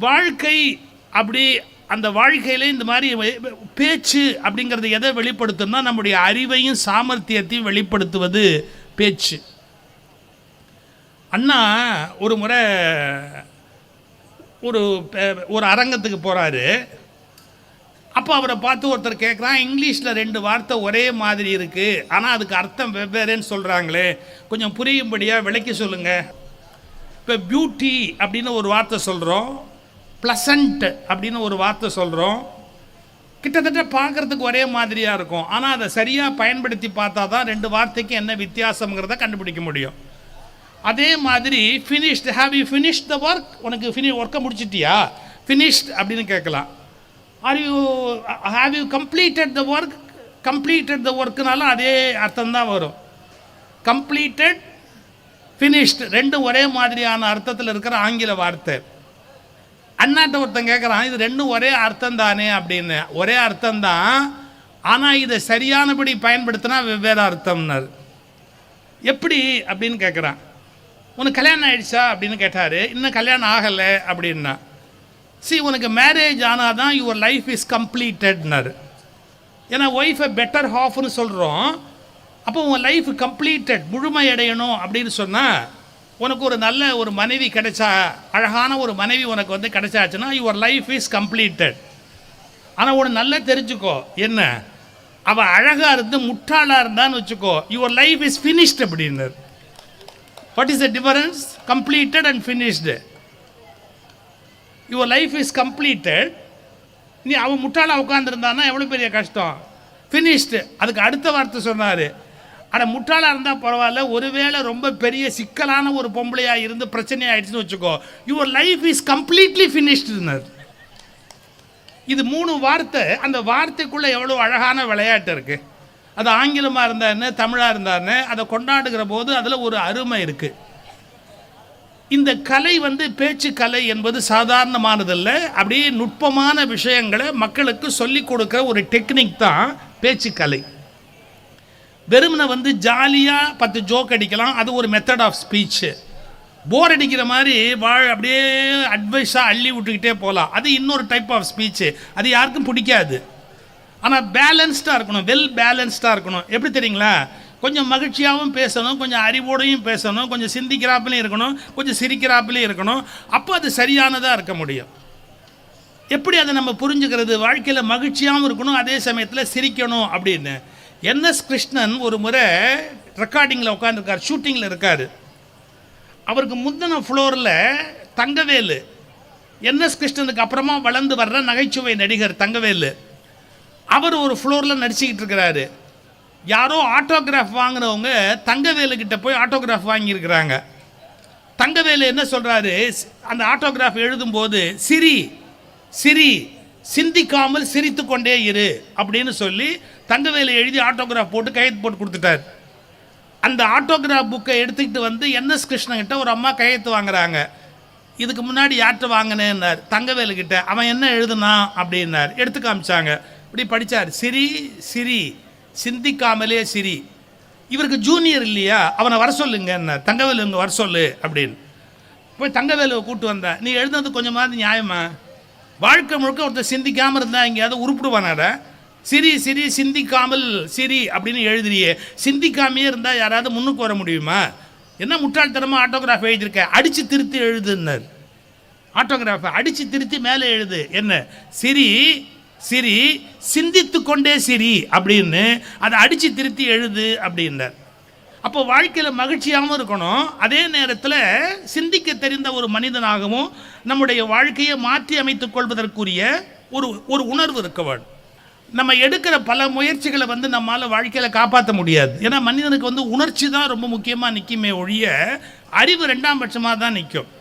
வாழ்க்கை அப்படி அந்த வாழ்க்கையில் இந்த மாதிரி பேச்சு அப்படிங்கிறது எதை வெளிப்படுத்தும்னா நம்முடைய அறிவையும் சாமர்த்தியத்தையும் வெளிப்படுத்துவது பேச்சு. அண்ணா ஒரு முறை ஒரு அரங்கத்துக்கு போகிறாரு. அப்போ அவரை பார்த்து ஒருத்தர் கேட்குறான், இங்கிலீஷில் 2 வார்த்தை ஒரே மாதிரி இருக்குது, ஆனால் அதுக்கு அர்த்தம் வெவ்வேறுன்னு சொல்கிறாங்களே, கொஞ்சம் புரியும்படியாக விளக்கி சொல்லுங்கள். இப்போ பியூட்டி அப்படின்னு ஒரு வார்த்தை சொல்கிறோம், ப்ளசண்ட் அப்படின்னு ஒரு வார்த்தை சொல்கிறோம். கிட்டத்தட்ட பார்க்குறதுக்கு ஒரே மாதிரியாக இருக்கும், ஆனால் அதை சரியாக பயன்படுத்தி பார்த்தா தான் 2 வார்த்தைக்கு என்ன வித்தியாசங்கிறத கண்டுபிடிக்க முடியும். அதே மாதிரி finished, have you finished the work, உனக்கு ஒர்க்கை முடிச்சிட்டியா, ஃபினிஷ்ட் அப்படின்னு கேட்கலாம். Are you have you completed the work, completed the ஒர்க்குனாலும் அதே அர்த்தம் தான் வரும். கம்ப்ளீட்டட், ஃபினிஷ்ட் ரெண்டும் ஒரே மாதிரியான அர்த்தத்தில் இருக்கிற ஆங்கில வார்த்தை. அண்ணாட்ட ஒருத்தன் கேட்குறான், இது 2 ஒரே அர்த்தம் தானே அப்படின்னு. ஒரே அர்த்தம் தான், ஆனால் இதை சரியானபடி பயன்படுத்தினா வெவ்வேறு அர்த்தம்னார். எப்படி அப்படின்னு கேட்குறான். உனக்கு கல்யாணம் ஆகிடுச்சா அப்படின்னு கேட்டார். இன்னும் கல்யாணம் ஆகலை அப்படின்னா. உனக்கு மேரேஜ் ஆனால் தான் யுவர் லைஃப் இஸ் கம்ப்ளீட்டட்னார். ஏன்னா ஒய்ஃபை பெட்டர் ஹாஃப்னு சொல்கிறோம். அப்போ உன் லைஃப் கம்ப்ளீட்டட், முழுமையடையணும் அப்படின்னு சொன்னால் உனக்கு ஒரு நல்ல ஒரு மனைவி கிடைச்சா, அழகான ஒரு மனைவி உனக்கு வந்து கிடைச்சாச்சுன்னா யுவர் லைஃப் இஸ் கம்ப்ளீட்டட். ஆனால் ஒன்று நல்லா தெரிஞ்சுக்கோ, என்ன அவள் அழகாக இருந்து முட்டாளாக இருந்தான்னு வச்சுக்கோ, யுவர் லைஃப் இஸ் ஃபினிஷ்ட் அப்படின்னார். What is the difference? Completed and finished. Your life is completed. நீ அவன் முட்டாளாக உட்காந்துருந்தான்னா எவ்வளோ பெரிய கஷ்டம். ஃபினிஷ்டு, அதுக்கு அடுத்த வார்த்தை சொன்னார். ஆனால் முட்டாளாக இருந்தால் பரவாயில்ல, ஒருவேளை ரொம்ப பெரிய சிக்கலான ஒரு பொம்பளையாக இருந்து பிரச்சனையாகிடுச்சுன்னு வச்சுக்கோ, யுவர் லைஃப் இஸ் கம்ப்ளீட்லி ஃபினிஷ்டுன்னார். இது 3 வார்த்தை. அந்த வார்த்தைக்குள்ளே எவ்வளோ அழகான விளையாட்டு இருக்குது. அது ஆங்கிலமாக இருந்தாருன்னு தமிழாக இருந்தாருன்னு அதை கொண்டாடுகிற போது அதில் ஒரு அருமை இருக்குது. இந்த கலை வந்து பேச்சு கலை என்பது சாதாரணமானதில்லை. அப்படியே நுட்பமான விஷயங்களை மக்களுக்கு சொல்லிக் கொடுக்குற ஒரு டெக்னிக் தான் பேச்சு கலை. வெறுமனை வந்து ஜாலியாக 10 ஜோக் அடிக்கலாம், அது ஒரு மெத்தட் ஆஃப் ஸ்பீச்சு. போர் அடிக்கிற மாதிரி அப்படியே அட்வைஸாக அள்ளி விட்டுக்கிட்டே போகலாம், அது இன்னொரு டைப் ஆஃப் ஸ்பீச்சு. அது யாருக்கும் பிடிக்காது. ஆனால் பேலன்ஸ்டாக இருக்கணும், வெல் பேலன்ஸ்டாக இருக்கணும். எப்படி தெரியுங்களா? கொஞ்சம் மகிழ்ச்சியாகவும் பேசணும், கொஞ்சம் அறிவோடையும் பேசணும், கொஞ்சம் சிந்திக்கிறாப்பிலையும் இருக்கணும், கொஞ்சம் சிரிக்கிறாப்பிலையும் இருக்கணும். அப்போ அது சரியானதாக இருக்க முடியும். எப்படி அதை நம்ம புரிஞ்சுக்கிறது? வாழ்க்கையில் மகிழ்ச்சியாகவும் இருக்கணும், அதே சமயத்தில் சிரிக்கணும் அப்படின்னு. என்எஸ் கிருஷ்ணன் ஒரு முறை ரெக்கார்டிங்கில் உட்காந்துருக்கார், ஷூட்டிங்கில் இருக்கார். அவருக்கு முந்தின ஃப்ளோரில் தங்கவேலு, என்எஸ் கிருஷ்ணனுக்கு அப்புறமா வளர்ந்து வர்ற நகைச்சுவை நடிகர் தங்கவேலு, அவர் ஒரு ஃப்ளோரில் நடிச்சுக்கிட்டு இருக்கிறாரு. யாரோ ஆட்டோகிராஃப் வாங்கினவங்க தங்கவேலுக்கிட்ட போய் ஆட்டோகிராஃப் வாங்கியிருக்கிறாங்க. தங்கவேலு என்ன சொல்கிறாரு, அந்த ஆட்டோகிராஃப் எழுதும்போது சிரி சிரி, சிந்திக்காமல் சிரித்து கொண்டே இரு அப்படின்னு சொல்லி தங்கவேலு எழுதி ஆட்டோகிராஃப் போட்டு கையெழுத்து போட்டு கொடுத்துட்டார். அந்த ஆட்டோகிராஃப் புக்கை எடுத்துக்கிட்டு வந்து என்எஸ் கிருஷ்ணகிட்ட ஒரு அம்மா கையெழுத்து வாங்குறாங்க. இதுக்கு முன்னாடி யார்கிட்ட வாங்கினேன்னார். தங்கவேலுக்கிட்ட. அவன் என்ன எழுதுனான் அப்படின்னார். எடுத்து காமிச்சாங்க. இப்படி படித்தார், சிரி சிரி, சிந்திக்காமலே சிரி. இவருக்கு ஜூனியர் இல்லையா, அவனை வர சொல்லுங்க என்ன, தங்கவேலு இங்கே வர சொல்லு அப்படின்னு போய் தங்கவேலுவை கூப்பிட்டு வந்தேன். நீ எழுதுனது கொஞ்சமாவது நியாயமா? வாழ்க்கை முழுக்க ஒருத்தர் சிந்திக்காமல் இருந்தால் எங்கேயாவது உருப்பிடுவானாட? சிரி சிரி, சிந்திக்காமல் சிரி அப்படின்னு எழுதுறியே, சிந்திக்காமையே இருந்தால் யாராவது முன்னுக்கு வர முடியுமா? என்ன முட்டாள்தனமாக ஆட்டோகிராஃப் எழுதியிருக்க, அடித்து திருத்தி எழுதுன்னார். ஆட்டோகிராஃபை அடித்து திருத்தி மேலே எழுது. என்ன சிரி சிரி, சிந்தித்து கொண்டே சிரி அப்படின்னு அதை அடித்து திருத்தி எழுது அப்படின்னார். அப்போ வாழ்க்கையில் மகிழ்ச்சியாகவும் இருக்கணும், அதே நேரத்தில் சிந்திக்க தெரிந்த ஒரு மனிதனாகவும் நம்முடைய வாழ்க்கையை மாற்றி அமைத்துக் கொள்வதற்குரிய ஒரு உணர்வு இருக்க வேண்டும். நம்ம எடுக்கிற பல முயற்சிகளை வந்து நம்மளால் வாழ்க்கையில் காப்பாற்ற முடியாது. ஏன்னா மனிதனுக்கு வந்து உணர்ச்சி தான் ரொம்ப முக்கியமாக நிற்குமே ஒழிய அறிவு 2ஆம் பட்சமாக தான் நிற்கும்.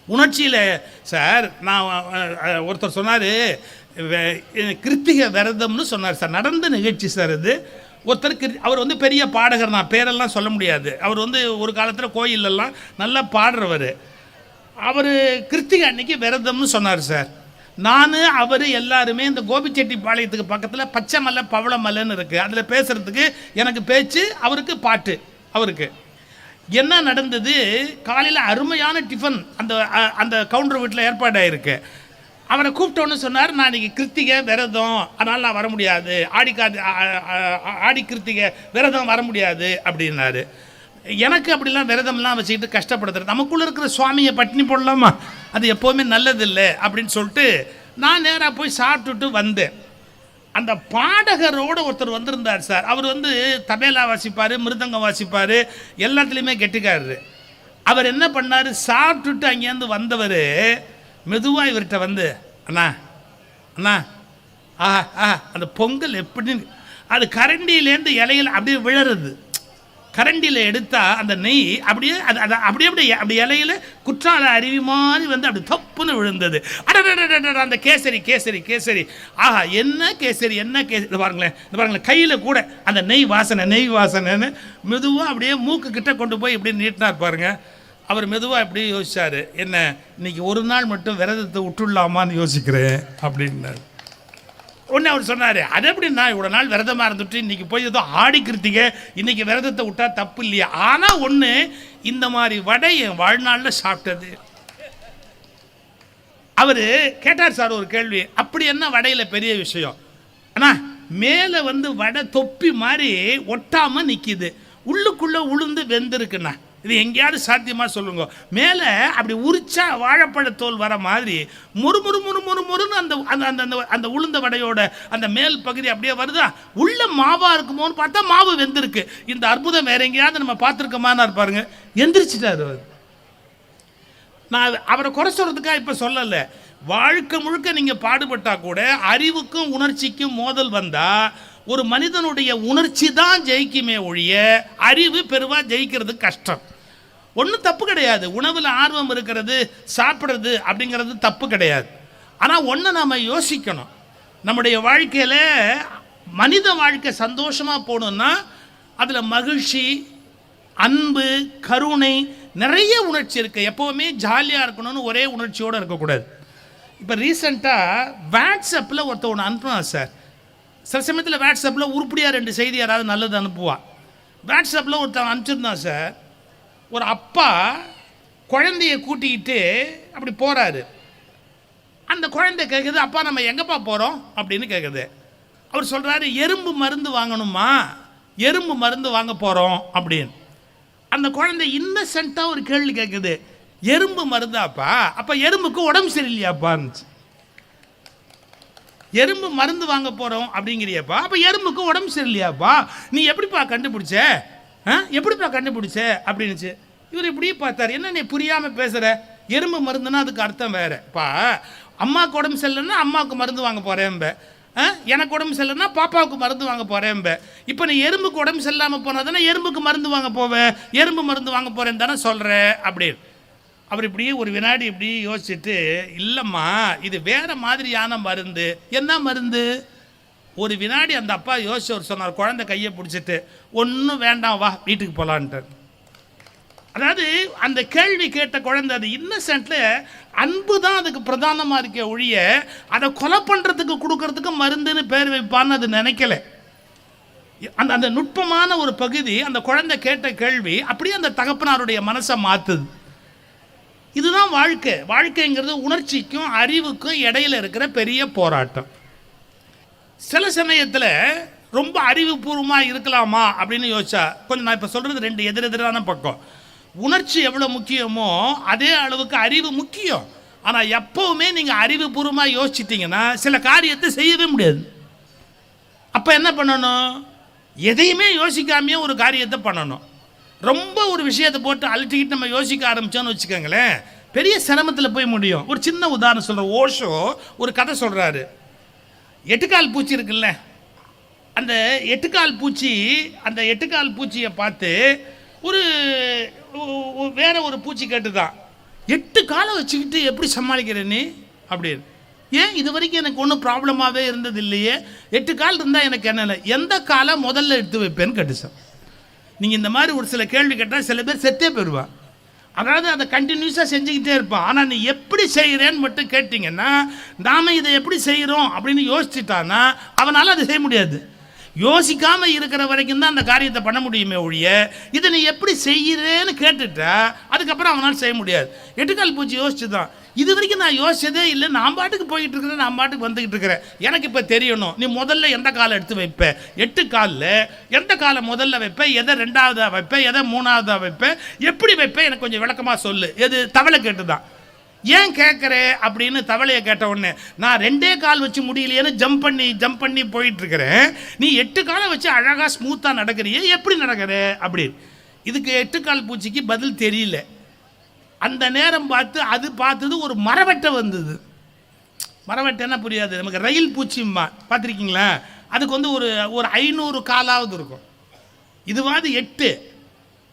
உணர்ச்சியில் சார், நான் ஒருத்தர் சொன்னார் கிருத்திகை விரதம்னு சொன்னார் சார், நடந்த நிகழ்ச்சி சார் இது. ஒருத்தருக்கு அவர் வந்து பெரிய பாடகர், நான் பேரெல்லாம் சொல்ல முடியாது, அவர் வந்து ஒரு காலத்தில் கோயிலெல்லாம் நல்லா பாடுறவர். அவர் கிருத்திகை அன்னைக்கு விரதம்னு சொன்னார் சார். நான் அவர் எல்லாருமே இந்த கோபிச்செட்டிப்பாளையத்துக்கு பக்கத்தில் பச்சை மலை பவள மலைன்னு இருக்குது, அதில் பேசுகிறதுக்கு எனக்கு பேச்சு, அவருக்கு பாட்டு. அவருக்கு என்ன நடந்தது, காலையில் அருமையான டிஃபன் அந்த அந்த கவுண்டர் வீட்டில் ஏற்பாடாயிருக்கு. அவரை கூப்பிட்டோன்னு சொன்னார், நான் இன்னைக்கு கிருத்திகை விரதம், அதனால் நான் வர முடியாது, ஆடி கிருத்திகை விரதம் வர முடியாது அப்படின்னாரு. எனக்கு அப்படிலாம் விரதம்லாம் வச்சுக்கிட்டு கஷ்டப்படுத்துறது, நமக்குள்ளே இருக்கிற சுவாமியை பட்டினி போடலாமா, அது எப்போவுமே நல்லதில்லை அப்படின்னு சொல்லிட்டு நான் நேராக போய் சாப்பிட்டுட்டு வந்தேன். அந்த பாடகரோடு ஒருத்தர் வந்திருந்தார் சார். அவர் தபேலா வாசிப்பார், மிருதங்கம் வாசிப்பார், எல்லாத்துலேயுமே கெட்டிக்காரரு. அவர் என்ன பண்ணார், சாப்பிட்டுட்டு அங்கேருந்து வந்தவர் மெதுவாக இவர்கிட்ட அண்ணா அண்ணா அந்த பொங்கல் எப்படின்னு, அது கரண்டியிலேருந்து இலையில் அப்படியே விழறது, கரண்டியில் எடுத்தால் அந்த நெய் அப்படியே அது அப்படியே அப்படி இலையில் குற்றால அருவி மாதிரி அப்படி தப்புன்னு விழுந்தது. அந்த கேசரி கேசரி கேசரி, ஆஹா என்ன கேசரி என்ன கேசரி, பாருங்களேன் கையில் கூட அந்த நெய் வாசனைன்னு மெதுவாக அப்படியே மூக்கு கிட்ட கொண்டு போய் இப்படி நீட்டினார் பாருங்க. அவர் மெதுவாக இப்படி யோசிச்சார், என்ன இன்னைக்கு ஒரு நாள் மட்டும் விரதத்தை விட்டுடலாமான்னு யோசிக்கிறேன் அப்படின்னாரு. உடனே அவர் சொன்னார், அது எப்படி நான் இவ்வளோ நாள் விரதமாக இருந்துட்டு இன்றைக்கி போய் ஏதோ ஆடி கிருத்திகை, இன்றைக்கி விரதத்தை விட்டால் தப்பு இல்லையா, ஆனால் ஒன்று இந்த மாதிரி வடை என் வாழ்நாளில் சாப்பிட்டது. அவர் கேட்டார் சார் ஒரு கேள்வி, அப்படி என்ன வடையில் பெரிய விஷயம், ஆனால் மேலே வடை தொப்பி மாதிரி ஒட்டாமல் நிற்கிது, உள்ளுக்குள்ளே உளுந்து வெந்திருக்குண்ணா, இது எங்கேயாவது சாத்தியமாக சொல்லுங்க, மேலே அப்படி உரிச்சா வாழைப்பழத்தோல் வர மாதிரி முறுமுறுன்னு அந்த அந்த அந்த உளுந்த வடையோட அந்த மேல் பகுதி அப்படியே வருதா, உள்ள மாவாக இருக்குமோன்னு பார்த்தா மாவு வெந்திருக்கு. இந்த அற்புதம் வேற எங்கேயாவது நம்ம பார்த்துருக்கோமான்னு பாருங்க, எந்திரிச்சிட்டாரு அவர். நான் அவரை குறை சொல்கிறதுக்காக இப்போ சொல்லலை, வாழ்க்கை முழுக்க நீங்கள் பாடுபட்டா கூட அறிவுக்கும் உணர்ச்சிக்கும் மோதல் வந்தால் ஒரு மனிதனுடைய உணர்ச்சி தான் ஜெயிக்குமே ஒழிய அறிவு பெருவாக ஜெயிக்கிறது கஷ்டம். ஒன்றும் தப்பு கிடையாது, உணவில் ஆர்வம் இருக்கிறது, சாப்பிட்றது அப்படிங்கிறது தப்பு கிடையாது. ஆனால் ஒன்று நாம் யோசிக்கணும், நம்முடைய வாழ்க்கையில் மனித வாழ்க்கை சந்தோஷமாக போகணுன்னா அதில் மகிழ்ச்சி, அன்பு, கருணை, நிறைய உணர்ச்சி இருக்குது. எப்போவுமே ஜாலியாக இருக்கணும்னு ஒரே உணர்ச்சியோடு இருக்கக்கூடாது. இப்போ ரீசெண்டாக வாட்ஸ்அப்பில் ஒருத்தர் ஒன்று அனுப்புனா சார், சில சமயத்தில் வாட்ஸ்அப்பில் உருப்படியாக 2 செய்தி யாராவது நல்லது அனுப்புவான். வாட்ஸ்அப்பில் ஒருத்தன் அனுப்பிச்சிருந்தான் சார், ஒரு அப்பா குழந்தைய கூட்டிக்கிட்டு அப்படி போகிறாரு. அந்த குழந்தை கேட்குது, அப்பா நம்ம எங்கேப்பா போகிறோம் அப்படின்னு கேட்குது. அவர் சொல்கிறாரு, எறும்பு மருந்து வாங்கணுமா, எறும்பு மருந்து வாங்க போகிறோம் அப்படின்னு. அந்த குழந்தை இன்னசென்ட்டாக ஒரு கேள்வி கேட்குது, எறும்பு மருந்தாப்பா, அப்போ எறும்புக்கு உடம்பு சரியில்லையாப்பான்னு. எறும்பு மருந்து வாங்க போகிறோம் அப்படிங்கிறியப்பா, அப்போ எறும்புக்கு உடம்பு சரியில்லையாப்பா, நீ எப்படிப்பா கண்டுபிடிச்ச அப்படின்னுச்சு. இவர் இப்படியே பார்த்தார், என்ன நீ புரியாமல் பேசுகிற, எறும்பு மருந்துன்னா அதுக்கு அர்த்தம் வேறுப்பா, அம்மாவுக்கு உடம்பு சரியில்லைன்னா அம்மாவுக்கு மருந்து வாங்க போகிறேன்ப, எனக்கு உடம்பு சரியில்லைன்னா பாப்பாவுக்கு மருந்து வாங்க போகிறேன்ப, இப்போ நீ எறும்புக்கு உடம்பு சரியில்லாமல் போனால் தானே எறும்புக்கு மருந்து வாங்க போவேன், எறும்பு மருந்து வாங்க போகிறேன்னு தானே சொல்கிற அப்படின்னு. அவர் இப்படியே ஒரு வினாடி இப்படி யோசிச்சுட்டு, இல்லைம்மா இது வேறு மாதிரியான மருந்து. என்ன மருந்து? ஒரு வினாடி அந்த அப்பா யோசிச்சு அவர் சொன்னார், குழந்தை கையை பிடிச்சிட்டு, ஒன்றும் வேண்டாம் வா வீட்டுக்கு போகலான்ட்டு. அதாவது அந்த கேள்வி கேட்ட குழந்தை அது இன்னசென்ட்டில் அன்பு தான் அதுக்கு பிரதானமாக இருக்க ஒழிய அதை கொலை பண்ணுறதுக்கு கொடுக்கறதுக்கு மருந்துன்னு பேர் வைப்பான்னு அது நினைக்கல. அந்த அந்த நுட்பமான ஒரு பகுதி அந்த குழந்தை கேட்ட கேள்வி அப்படியே அந்த தகப்பனாருடைய மனசை மாற்றுது. இதுதான் வாழ்க்கை. வாழ்க்கைங்கிறது உணர்ச்சிக்கும் அறிவுக்கும் இடையில இருக்கிற பெரிய போராட்டம். சில சமயத்தில் ரொம்ப அறிவுபூர்வமாக இருக்கலாமா அப்படின்னு யோசிச்சா கொஞ்சம், நான் இப்போ சொல்கிறது 2 எதிரெதிரான பக்கம். உணர்ச்சி எவ்வளோ முக்கியமோ அதே அளவுக்கு அறிவு முக்கியம். ஆனால் எப்போவுமே நீங்கள் அறிவுபூர்வமாக யோசிச்சிட்டிங்கன்னா சில காரியத்தை செய்யவே முடியாது. அப்போ என்ன பண்ணணும்? எதையுமே யோசிக்காமையே ஒரு காரியத்தை பண்ணணும். ரொம்ப ஒரு விஷயத்தை போட்டு அழுத்திக்கிட்டு நம்ம யோசிக்க ஆரம்பித்தோன்னு வச்சுக்கோங்களேன், பெரிய சிரமத்தில் போய் முடியும். ஒரு சின்ன உதாரணம் சொல்கிறேன். ஓஷோ ஒரு கதை சொல்கிறாரு. 8 கால் பூச்சி இருக்குல்ல, அந்த 8 கால் பூச்சி, அந்த 8 கால் பூச்சியை பார்த்து ஒரு வேற ஒரு பூச்சி கேட்டுதான், 8 காலை வச்சுக்கிட்டு எப்படி சமாளிக்கிற நீ அப்படின்னு. ஏன் இது வரைக்கும் எனக்கு ஒன்றும் ப்ராப்ளமாகவே இருந்தது இல்லையே, 8 கால் இருந்தால் எனக்கு என்ன இல்லை, எந்த காலை முதல்ல எடுத்து வைப்பேன்னு கேட்டுச்சான். நீங்கள் இந்த மாதிரி ஒரு சில கேள்வி கேட்டால் சில பேர் செத்தே போயிடுவான். அதாவது அதை கண்டினியூஸாக செஞ்சுக்கிட்டே இருப்பான். ஆனால் நீ எப்படி செய்கிறேன்னு மட்டும் கேட்டிங்கன்னா, நாம் இதை எப்படி செய்கிறோம் அப்படின்னு யோசிச்சுட்டான்னா அவனால் அதை செய்ய முடியாது. யோசிக்காமல் இருக்கிற வரைக்கும் தான் அந்த காரியத்தை பண்ண முடியுமே ஒழிய இதை நீ எப்படி செய்கிறேன்னு கேட்டுட்டா அதுக்கப்புறம் அவனால் செய்ய முடியாது. எட்டுக்கால் பூச்சி யோசிச்சு தான் இது வரைக்கும் நான் யோசிச்சதே இல்லை, நான் பாட்டுக்கு போயிட்டு இருக்கிறேன், நான் பாட்டுக்கு வந்துக்கிட்டு இருக்கிறேன், எனக்கு இப்போ தெரியணும் நீ முதல்ல எந்த காலை எடுத்து வைப்ப, 8 காலில் எந்த காலை முதல்ல வைப்ப, எதை 2ஆவதாக வைப்ப, எதை 3ஆவதாக வைப்ப, எப்படி வைப்ப எனக்கு கொஞ்சம் விளக்கமாக சொல்லு. எது தவளை கேட்டு தான். ஏன் கேட்குற அப்படின்னு தவளையை கேட்ட உடனே நான் 2 கால் வச்சு முடியலையேன்னு ஜம்ப் பண்ணி போயிட்டு இருக்கிறேன், நீ 8 காலை வச்சு அழகாக ஸ்மூத்தாக நடக்கிறியே எப்படி நடக்கிற அப்படின்னு. இதுக்கு 8 கால் பூச்சிக்கு பதில் தெரியல. அந்த நேரம் பார்த்து அது பார்த்தது ஒரு மரவட்டை வந்தது. மரவட்டைன்னா புரியாது நமக்கு, ரயில் பூச்சிம்மா பார்த்துருக்கீங்களா? அதுக்கு வந்து ஒரு 500 காலாவது இருக்கும். இதுவாது 8,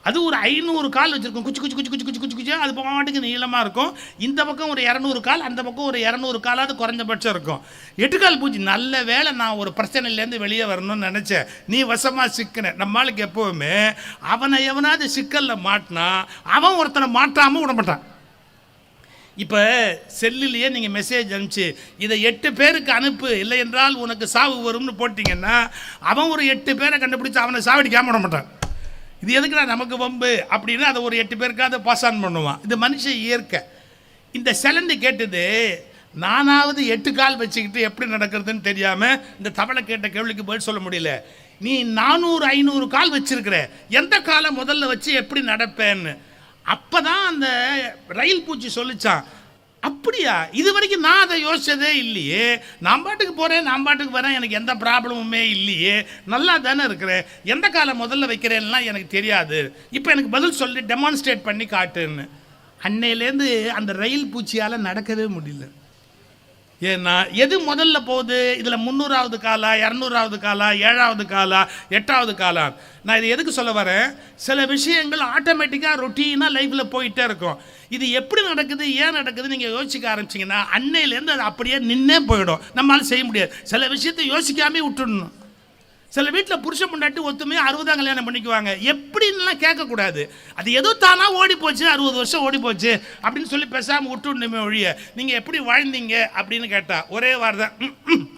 அது ஒரு 500 கால் வச்சுருக்கும். குச்சி குச்சி குச்சி குச்சி குச்சி குச்சி குச்சி அது பாட்டுக்கு நீளமாக இருக்கும். இந்த பக்கம் ஒரு 200 கால், அந்த பக்கம் ஒரு 200 காலாவது குறைஞ்சபட்சம் இருக்கும். 8 கால் பூச்சி நல்ல வேளை நான் ஒரு பிரச்சனையிலேருந்து வெளியே வரணும்னு நினச்சேன், நீ வசமாக சிக்கின. நம்மளுக்கு எப்போவுமே அவனை எவனாவது சிக்கலில் மாட்டினா அவன் ஒருத்தனை மாட்டாமல் விட மாட்டான். இப்போ செல்லுலேயே நீங்கள் மெசேஜ் அனுப்பிச்சு இதை 8 பேருக்கு அனுப்பு, இல்லை என்றால் உனக்கு சாவு வரும்னு போட்டிங்கன்னா அவன் ஒரு 8 பேரை கண்டுபிடிச்சி அவனை சாவடிக்காமல் விட மாட்டான். இது எதுக்குடா நமக்கு வம்பு அப்படின்னு அதை ஒரு 8 பேருக்காவது பாஸ் ஆன் பண்ணுவான். இது மனுஷ இயற்கை. இந்த செலண்டு கேட்டது நானாவது 8 கால் வச்சுக்கிட்டு எப்படி நடக்கிறதுன்னு தெரியாமல் இந்த தவளை கேட்ட கேள்விக்கு பதில் சொல்ல முடியல. நீ 400-500 கால் வச்சிருக்கிற, எந்த காலை முதல்ல வச்சு எப்படி நடப்பேன்னு. அப்போ தான் அந்த ரயில் பூச்சி சொல்லிச்சான், அப்படியா இது வரைக்கும் நான் அதை யோசிச்சதே இல்லையே, நான் பாட்டுக்கு போகிறேன் நான் பாட்டுக்கு வரேன், எனக்கு எந்த ப்ராப்ளமுமே இல்லையே, நல்லா தானே இருக்கிறேன், எந்த காலம் முதல்ல வைக்கிறேன்லாம் எனக்கு தெரியாது, இப்போ எனக்கு பதில் சொல்லி டெமான்ஸ்ட்ரேட் பண்ணி காட்டுன்னு. அன்னையிலேருந்து அந்த ரயில் பூச்சியால் நடக்கவே முடியல. ஏன்னா எது முதல்ல போகுது, இதில் 300ஆவது காலா, 200ஆவது காலா, 7ஆவது காலா, 8ஆவது காலா. நான் இது எதுக்கு சொல்ல வரேன், சில விஷயங்கள் ஆட்டோமேட்டிக்காக ரொட்டீனாக லைஃப்பில் போயிட்டே இருக்கும். இது எப்படி நடக்குது ஏன் நடக்குது நீங்கள் யோசிக்க ஆரம்பிச்சிங்கன்னா அன்னையிலேருந்து அது அப்படியே நின்னே போயிடும், நம்மளால் செய்ய முடியாது. சில விஷயத்தை யோசிக்காமே விட்டுடணும். சில வீட்டில் புருஷன் பொண்டாட்டி ஒத்துமையாக 60ஆம் கல்யாணம் பண்ணிக்குவாங்க, எப்படின்லாம் கேட்கக்கூடாது. அது ஏதோ தானாக ஓடி போச்சு, 60 வருஷம் ஓடி போச்சு அப்படின்னு சொல்லி பேசாமல் விட்டுணுமே ஒழிய நீங்கள் எப்படி வாழ்ந்தீங்க அப்படின்னு கேட்டால் ஒரே வார்த்தை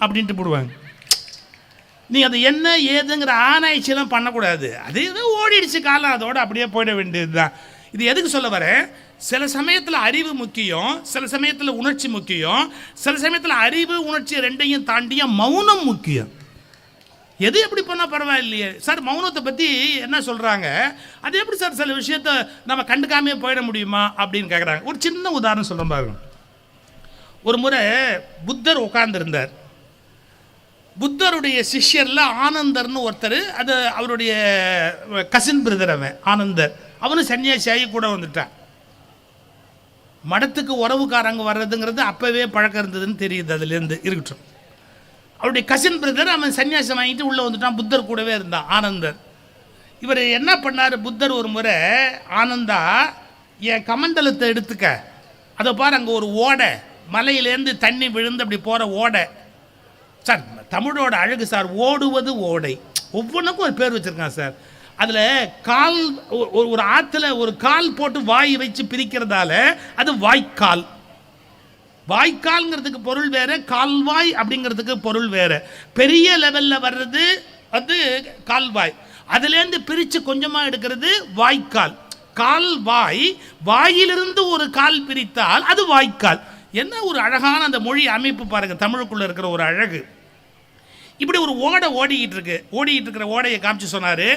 அப்படின்ட்டு போடுவாங்க. நீ அது என்ன ஏதுங்கிற ஆராய்ச்சியெல்லாம் பண்ணக்கூடாது, அது ஏதோ ஓடிடுச்சு காலம், அதோடு அப்படியே போயிட வேண்டியது தான். இது எதுக்கு சொல்ல வரேன், சில சமயத்தில் அறிவு முக்கியம், சில சமயத்தில் உணர்ச்சி முக்கியம், சில சமயத்தில் அறிவு உணர்ச்சி ரெண்டையும் தாண்டிய மௌனம் முக்கியம். எது எப்படி பண்ணால் பரவாயில்லையே சார், மௌனத்தை பற்றி என்ன சொல்கிறாங்க, அது எப்படி சார் சில விஷயத்த நம்ம கண்டுக்காமே போயிட முடியுமா அப்படின்னு கேட்குறாங்க. ஒரு சின்ன உதாரணம் சொல்கிறேன் பாருங்க. ஒரு முறை புத்தர் உட்கார்ந்துருந்தார். புத்தருடைய சிஷ்யரில் ஆனந்தர்னு ஒருத்தர், அது அவருடைய கசின் பிரதர், அவன் ஆனந்தர், அவனும் சன்னியாசியாகி கூட வந்துட்டான். மடத்துக்கு உறவுக்காரங்க வர்றதுங்கிறது அப்போவே பழக்கம் இருந்ததுன்னு தெரியுது, அதுலேருந்து இருக்கட்டும். அவருடைய கசின் பிரதர் அவன் சன்னியாசம் வாங்கிட்டு உள்ளே வந்துட்டான், புத்தர் கூடவே இருந்தான் ஆனந்தர். இவர் என்ன பண்ணார், புத்தர் ஒரு முறை, ஆனந்தா என் கமண்டலத்தை எடுத்துக்க, அதை பாரு அங்கே ஒரு ஓடை, மலையிலேருந்து தண்ணி விழுந்து அப்படி போகிற ஓடை. சார் தமிழோட அழகு சார், ஓடுவது ஓடை, ஒவ்வொன்றுக்கும் ஒரு பேர் வச்சுருக்கான் சார். அதில் கால், ஒரு ஆற்றுல ஒரு கால் போட்டு வாய் வச்சு பிரிக்கிறதால அது வாய்க்கால். வாய்க்கால்ங்கிறதுக்கு பொருள் வேறு, கால்வாய் அப்படிங்கிறதுக்கு பொருள் வேறு. பெரிய லெவலில் வர்றது அது கால்வாய், அதுலேருந்து பிரித்து கொஞ்சமாக எடுக்கிறது வாய்க்கால். கால்வாய், வாயிலிருந்து ஒரு கால் பிரித்தால் அது வாய்க்கால். என்ன ஒரு அழகான அந்த மொழி அமைப்பு பாருங்கள், தமிழுக்குள்ளே இருக்கிற ஒரு அழகு. இப்படி ஒரு ஓடை ஓடிக்கிட்டு இருக்கிற ஓடையை காமிச்சு சொன்னார்,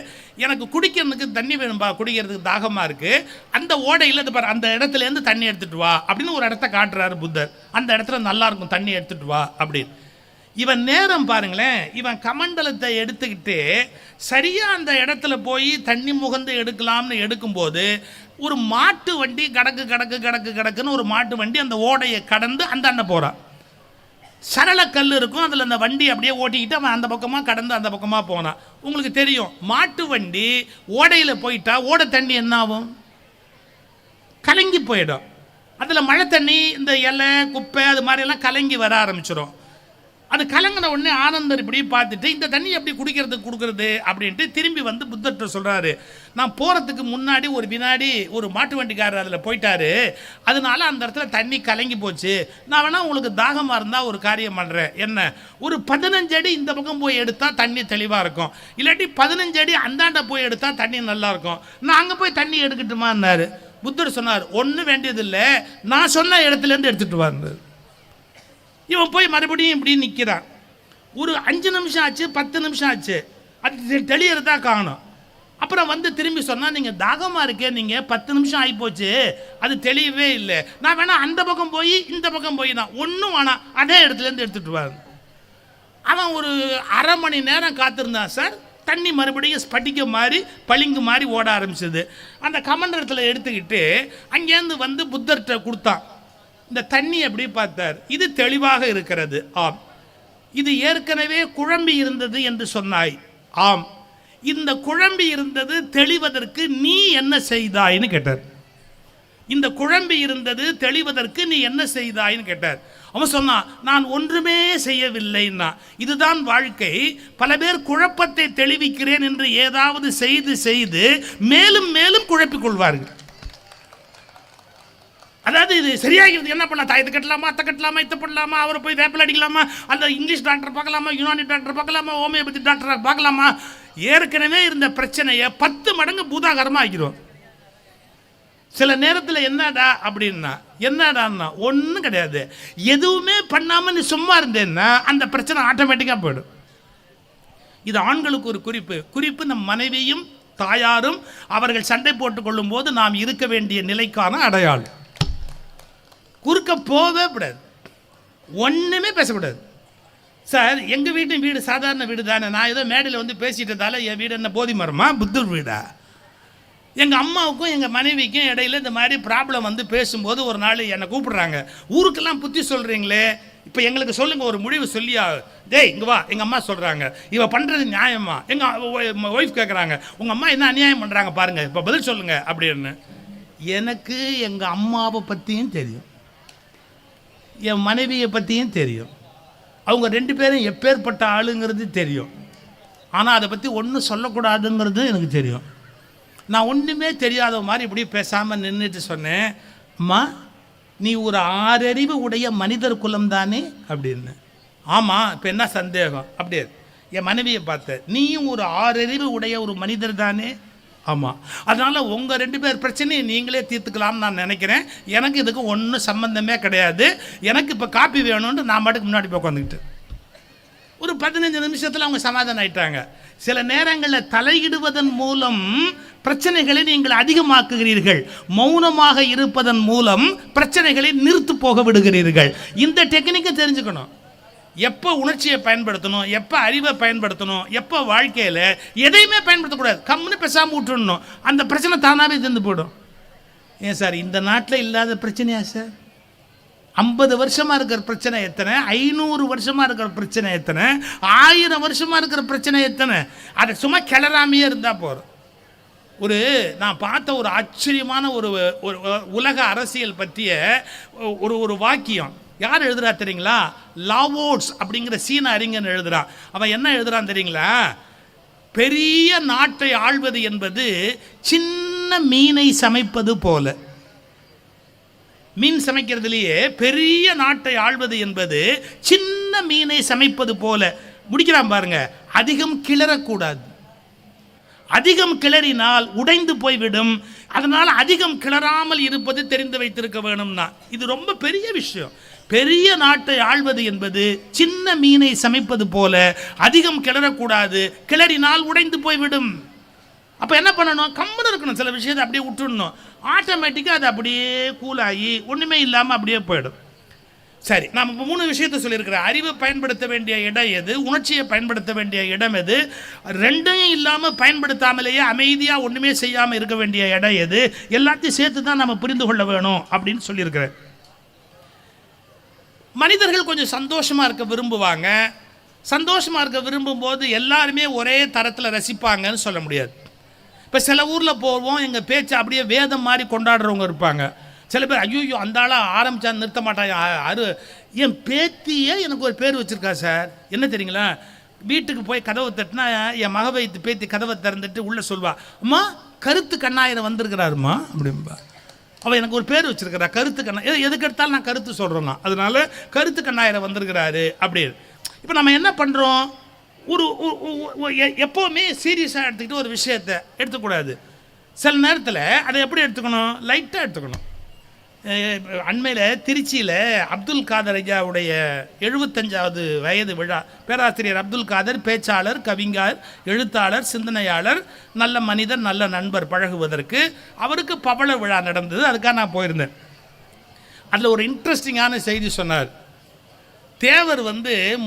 எனக்கு குடிக்கிறதுக்கு தண்ணி வேணும்பா, குடிக்கிறதுக்கு தாகமாக இருக்குது, அந்த ஓடையில் இது பாரு, அந்த இடத்துலேருந்து தண்ணி எடுத்துகிட்டு வா அப்படின்னு ஒரு இடத்த காட்டுறாரு புத்தர். அந்த இடத்துல நல்லாயிருக்கும், தண்ணி எடுத்துகிட்டு வா அப்படின்னு. இவன் நேரம் பாருங்களேன், இவன் கமண்டலத்தை எடுத்துக்கிட்டு சரியாக அந்த இடத்துல போய் தண்ணி முகந்து எடுக்கலாம்னு எடுக்கும்போது ஒரு மாட்டு வண்டி கடக்குன்னு ஒரு மாட்டு வண்டி அந்த ஓடையை கடந்து அந்த அண்ணன் போகிறான். சரளக்கல் இருக்கும், அதில் அந்த வண்டி அப்படியே ஓட்டிக்கிட்டு அவன் அந்த பக்கமாக கடந்து அந்த பக்கமாக போனான். உங்களுக்கு தெரியும், மாட்டு வண்டி ஓடையில் போயிட்டா ஓடை தண்ணி என்ன ஆகும், கலங்கி போயிடும். அதில் மழை தண்ணி, இந்த இலை குப்பை அது மாதிரியெல்லாம் கலங்கி வர ஆரம்பிச்சிடும். அது கலங்கின உடனே ஆனந்தர் இப்படி பார்த்துட்டு இந்த தண்ணி எப்படி குடிக்கிறதுக்கு கொடுக்குறது அப்படின்ட்டு திரும்பி வந்து புத்தர்கிட்ட சொல்கிறாரு, நான் போகிறதுக்கு முன்னாடி ஒரு வினாடி ஒரு மாட்டு வண்டிக்காரர் அதில் போயிட்டாரு, அதனால அந்த இடத்துல தண்ணி கலங்கி போச்சு. நான் வேணால் உங்களுக்கு தாகமாக இருந்தால் ஒரு காரியம் பண்ணுறேன், என்ன ஒரு 15 அடி இந்த பக்கம் போய் எடுத்தால் தண்ணி தெளிவாக இருக்கும், இல்லாட்டி 15 அடி அந்தாண்ட போய் எடுத்தால் தண்ணி நல்லாயிருக்கும், நான் அங்கே போய் தண்ணி எடுக்கட்டுமான்னாரு. புத்தர் சொன்னார், ஒன்றும் வேண்டியதில்லை, நான் சொன்ன இடத்துலேருந்து எடுத்துகிட்டு வாங்க. இவன் போய் மறுபடியும் இப்படி நிற்கிறான். ஒரு 5 நிமிஷம் ஆச்சு, 10 நிமிஷம் ஆச்சு, அது தெளியறதா காணும். அப்புறம் வந்து திரும்பி சொன்னால், நீங்கள் தாகமாக இருக்கே, நீங்கள் 10 நிமிஷம் ஆகிப்போச்சு, அது தெளியவே இல்லை, நான் வேணா அந்த பக்கம் போய் இந்த பக்கம் போய் தான் ஒன்றும் வேணாம் அதே இடத்துலேருந்து எடுத்துகிட்டு வாங்க. அவன் ஒரு அரை மணி நேரம் காத்திருந்தான் சார். தண்ணி மறுபடியும் ஸ்பட்டிக்க மாதிரி பளிங்கு மாதிரி ஓட ஆரம்பிச்சது. அந்த கமண்டலத்தில் எடுத்துக்கிட்டு அங்கேருந்து வந்து புத்தர்கிட்ட கொடுத்தான். இந்த தண்ணி எப்படி பார்த்தார், இது தெளிவாக இருக்கிறது, ஆம். இது ஏற்கனவே குழம்பி இருந்தது என்று சொன்னாய், ஆம். இந்த குழம்பி இருந்தது தெளிவதற்கு நீ என்ன செய்தாய்னு கேட்டார். இந்த குழம்பி இருந்தது தெளிவதற்கு நீ என்ன செய்தாய்னு கேட்டார். அவன் சொன்னான், நான் ஒன்றுமே செய்யவில்லைன்னா. இதுதான் வாழ்க்கை. பல பேர் குழப்பத்தை தெளிவிக்கிறேன் என்று ஏதாவது செய்து செய்து மேலும் மேலும் குழப்பிக் கொள்வார்கள். அதாவது இது சரியாகிறது என்ன பண்ணலாம், தாயத்தை கட்டலாமா, அத்தை கட்டலாமா, இத்தை பண்ணலாமா, அவரை போய் வேப்பில் அடிக்கலாமா, அல்ல இங்கிலீஷ் டாக்டர் பார்க்கலாமா, யுனானி டாக்டர் பார்க்கலாமா, ஹோமியோபதி டாக்டரை பார்க்கலாமா, ஏற்கனவே இருந்த பிரச்சனையை 10 மடங்கு பூதாகரமாக ஆக்கிடுவோம். சில நேரத்தில் என்னடா அப்படின்னா, என்னடான்னா ஒன்றும் கிடையாது, எதுவுமே பண்ணாமல் நீ சும்மா இருந்தேன்னா அந்த பிரச்சனை ஆட்டோமேட்டிக்காக போயிடும். இது ஆண்களுக்கு ஒரு குறிப்பு நம் மனைவியும் தாயாரும் அவர்கள் சண்டை போட்டுக் கொள்ளும் போது நாம் இருக்க வேண்டிய நிலைக்கான அடையாளம். குறுக்க போவே கூடாது, ஒன்றுமே பேசக்கூடாது. சார் எங்கள் வீடு சாதாரண வீடு தானே, நான் ஏதோ மேடையில் வந்து பேசிட்டதால என் வீடு என்ன போதி மரமா, புத்தர் வீடா? எங்கள் அம்மாவுக்கும் எங்கள் மனைவிக்கும் இடையில இந்த மாதிரி ப்ராப்ளம் வந்து பேசும்போது ஒரு நாள் என்னை கூப்பிடுறாங்க, ஊருக்கெல்லாம் புத்தி சொல்கிறீங்களே, இப்போ எங்களுக்கு சொல்லுங்கள், ஒரு முடிவு சொல்லியா, டேய் இங்கே வா, எங்கள் அம்மா சொல்கிறாங்க, இவ பண்ணுறது நியாயமா, எங்கள் ஒய்ஃப் கேட்குறாங்க, உங்கள் அம்மா என்ன அநியாயம் பண்ணுறாங்க பாருங்கள், இப்போ பதில் சொல்லுங்கள் அப்படின்னு. எனக்கு எங்கள் அம்மாவை பற்றியும் தெரியும், என் மனைவியை பற்றியும் தெரியும், அவங்க 2 பேரும் எப்பேற்பட்ட ஆளுங்கிறது தெரியும். ஆனால் அதை பற்றி ஒன்றும் சொல்லக்கூடாதுங்கிறது எனக்கு தெரியும். நான் ஒன்றுமே தெரியாத மாதிரி இப்படி பேசாமல் நின்றுட்டு சொன்னேன், அம்மா நீ ஒரு 6 அறிவு உடைய மனிதர் குலம் தானே அப்படின்னு. ஆமாம், இப்போ என்ன சந்தேகம் அப்படியே என் மனைவியை பார்த்தேன், நீயும் ஒரு 6 அறிவு உடைய ஒரு மனிதர் தானே. ஆமாம், அதனால் உங்கள் 2 பேர் பிரச்சனையை நீங்களே தீர்த்துக்கலாம்னு நான் நினைக்கிறேன், எனக்கு இதுக்கு ஒன்றும் சம்மந்தமே கிடையாது, எனக்கு இப்போ காப்பி வேணும்னு நான் பாட்டுக்கு முன்னாடி போய் உட்காந்துக்கிட்டு ஒரு 15 நிமிஷத்தில் அவங்க சமாதானம் ஆயிட்டாங்க. சில நேரங்களில் தலையிடுவதன் மூலம் பிரச்சனைகளை நீங்கள் அதிகமாக்குகிறீர்கள், மௌனமாக இருப்பதன் மூலம் பிரச்சனைகளை நிறுத்து போக விடுகிறீர்கள். இந்த டெக்னிக்கை தெரிஞ்சுக்கணும். எப்போ உணர்ச்சியை பயன்படுத்தணும், எப்போ அறிவை பயன்படுத்தணும், எப்போ வாழ்க்கையில் எதையுமே பயன்படுத்தக்கூடாது, கம்முன்னு பேசாமல் விட்டுடணும், அந்த பிரச்சனை தானாகவே தந்து போயிடும். ஏன் சார் இந்த நாட்டில் இல்லாத பிரச்சனையா சார்? 50 வருஷமாக இருக்கிற பிரச்சனை எத்தனை, 500 வருஷமாக இருக்கிற பிரச்சனை எத்தனை, 1000 வருஷமாக இருக்கிற பிரச்சனை எத்தனை, அதை சும்மா கிளறாமையே இருந்தால் போகிறோம். நான் பார்த்த ஒரு ஆச்சரியமான ஒரு உலக அரசியல் பற்றிய ஒரு வாக்கியம் யார் எழுதுறா தெரியுங்களா? லாவோட்ஸ் அப்படிங்கிற சீன அறிஞன் எழுதுறான். அவன் என்ன எழுதுறான் தெரியுங்களா? பெரிய நாட்டை ஆள்வது என்பது சின்ன மீனை சமைப்பது போல. மீன் சமைக்கிறதுலேயே பெரிய நாட்டை ஆள்வது என்பது சின்ன மீனை சமைப்பது போல. முடிக்கிறான் பாருங்க, அதிகம் கிளறக்கூடாது, அதிகம் கிளறினால் உடைந்து போய்விடும், அதனால் அதிகம் கிளறாமல் இருப்பது தெரிந்து வைத்திருக்க வேணும்னா. இது ரொம்ப பெரிய விஷயம். பெரிய நாட்டை ஆள்வது என்பது சின்ன மீனை சமைப்பது போல, அதிகம் கிளறக்கூடாது, கிளறினால் உடைந்து போய்விடும். அப்போ என்ன பண்ணணும்? கம்முன்னு இருக்கணும், சில விஷயத்தை அப்படியே விட்டுடணும், ஆட்டோமேட்டிக்காக அது அப்படியே கூலாகி ஒன்றுமே இல்லாமல் அப்படியே போயிடும். சரி, நாம் இப்போ 3 விஷயத்தை சொல்லியிருக்கிறேன். அறிவை பயன்படுத்த வேண்டிய இடம் எது, உணர்ச்சியை பயன்படுத்த வேண்டிய இடம் எது, ரெண்டையும் இல்லாமல் பயன்படுத்தாமலேயே அமைதியாக ஒன்றுமே செய்யாமல் இருக்க வேண்டிய இடம் எது, எல்லாத்தையும் சேர்த்து தான் நம்ம புரிந்து கொள்ள வேணும் அப்படின்னு சொல்லியிருக்கிறேன். மனிதர்கள் கொஞ்சம் சந்தோஷமாக இருக்க விரும்புவாங்க. சந்தோஷமாக இருக்க விரும்பும்போது எல்லாருமே ஒரே தரத்தில் ரசிப்பாங்கன்னு சொல்ல முடியாது. இப்போ சில ஊரில் போவோம், எங்கள் பேச்சு அப்படியே வேதம் மாதிரி கொண்டாடுறவங்க இருப்பாங்க. சில பேர் ஐயோ அந்த ஆளாக ஆரம்பித்தா நிறுத்த மாட்டாங்க. என் பேத்தியே எனக்கு ஒரு பேர் வச்சுருக்கா சார். என்ன தெரியுங்களா, வீட்டுக்கு போய் கதவை தட்டினா என் மக வைத்து பேத்தி கதவை திறந்துட்டு உள்ளே சொல்வா, அம்மா கருத்து கண்ணாயிரம் வந்திருக்கிறாருமா அப்படின்பா. அவள் எனக்கு ஒரு பேர் வச்சுருக்கிறா கருத்து கண்ணா. எதுக்கு எடுத்தாலும் நான் கருத்து சொல்கிறேன்னா, அதனால கருத்து கண்ணாயிரம் வந்திருக்கிறாரு அப்படின்னு. இப்போ நம்ம என்ன பண்ணுறோம், ஒரு எப்போவுமே சீரியஸாக எடுத்துக்கிட்டு ஒரு விஷயத்தை எடுத்துக்கூடாது. சில நேரத்தில் அதை எப்படி எடுத்துக்கணும், லைட்டாக எடுத்துக்கணும். அண்மையில் திருச்சியில் அப்துல் காதர் ஐயாவுடைய 75வது வயது விழா. பேராசிரியர் அப்துல் காதர் பேச்சாளர், கவிஞர், எழுத்தாளர், சிந்தனையாளர், நல்ல மனிதர், நல்ல நண்பர், பழகுவதற்கு அவருக்கு பவள விழா நடந்தது. அதுக்காக நான் போயிருந்தேன். அதில் ஒரு இன்ட்ரெஸ்டிங்கான செய்தி சொன்னார். தேவர்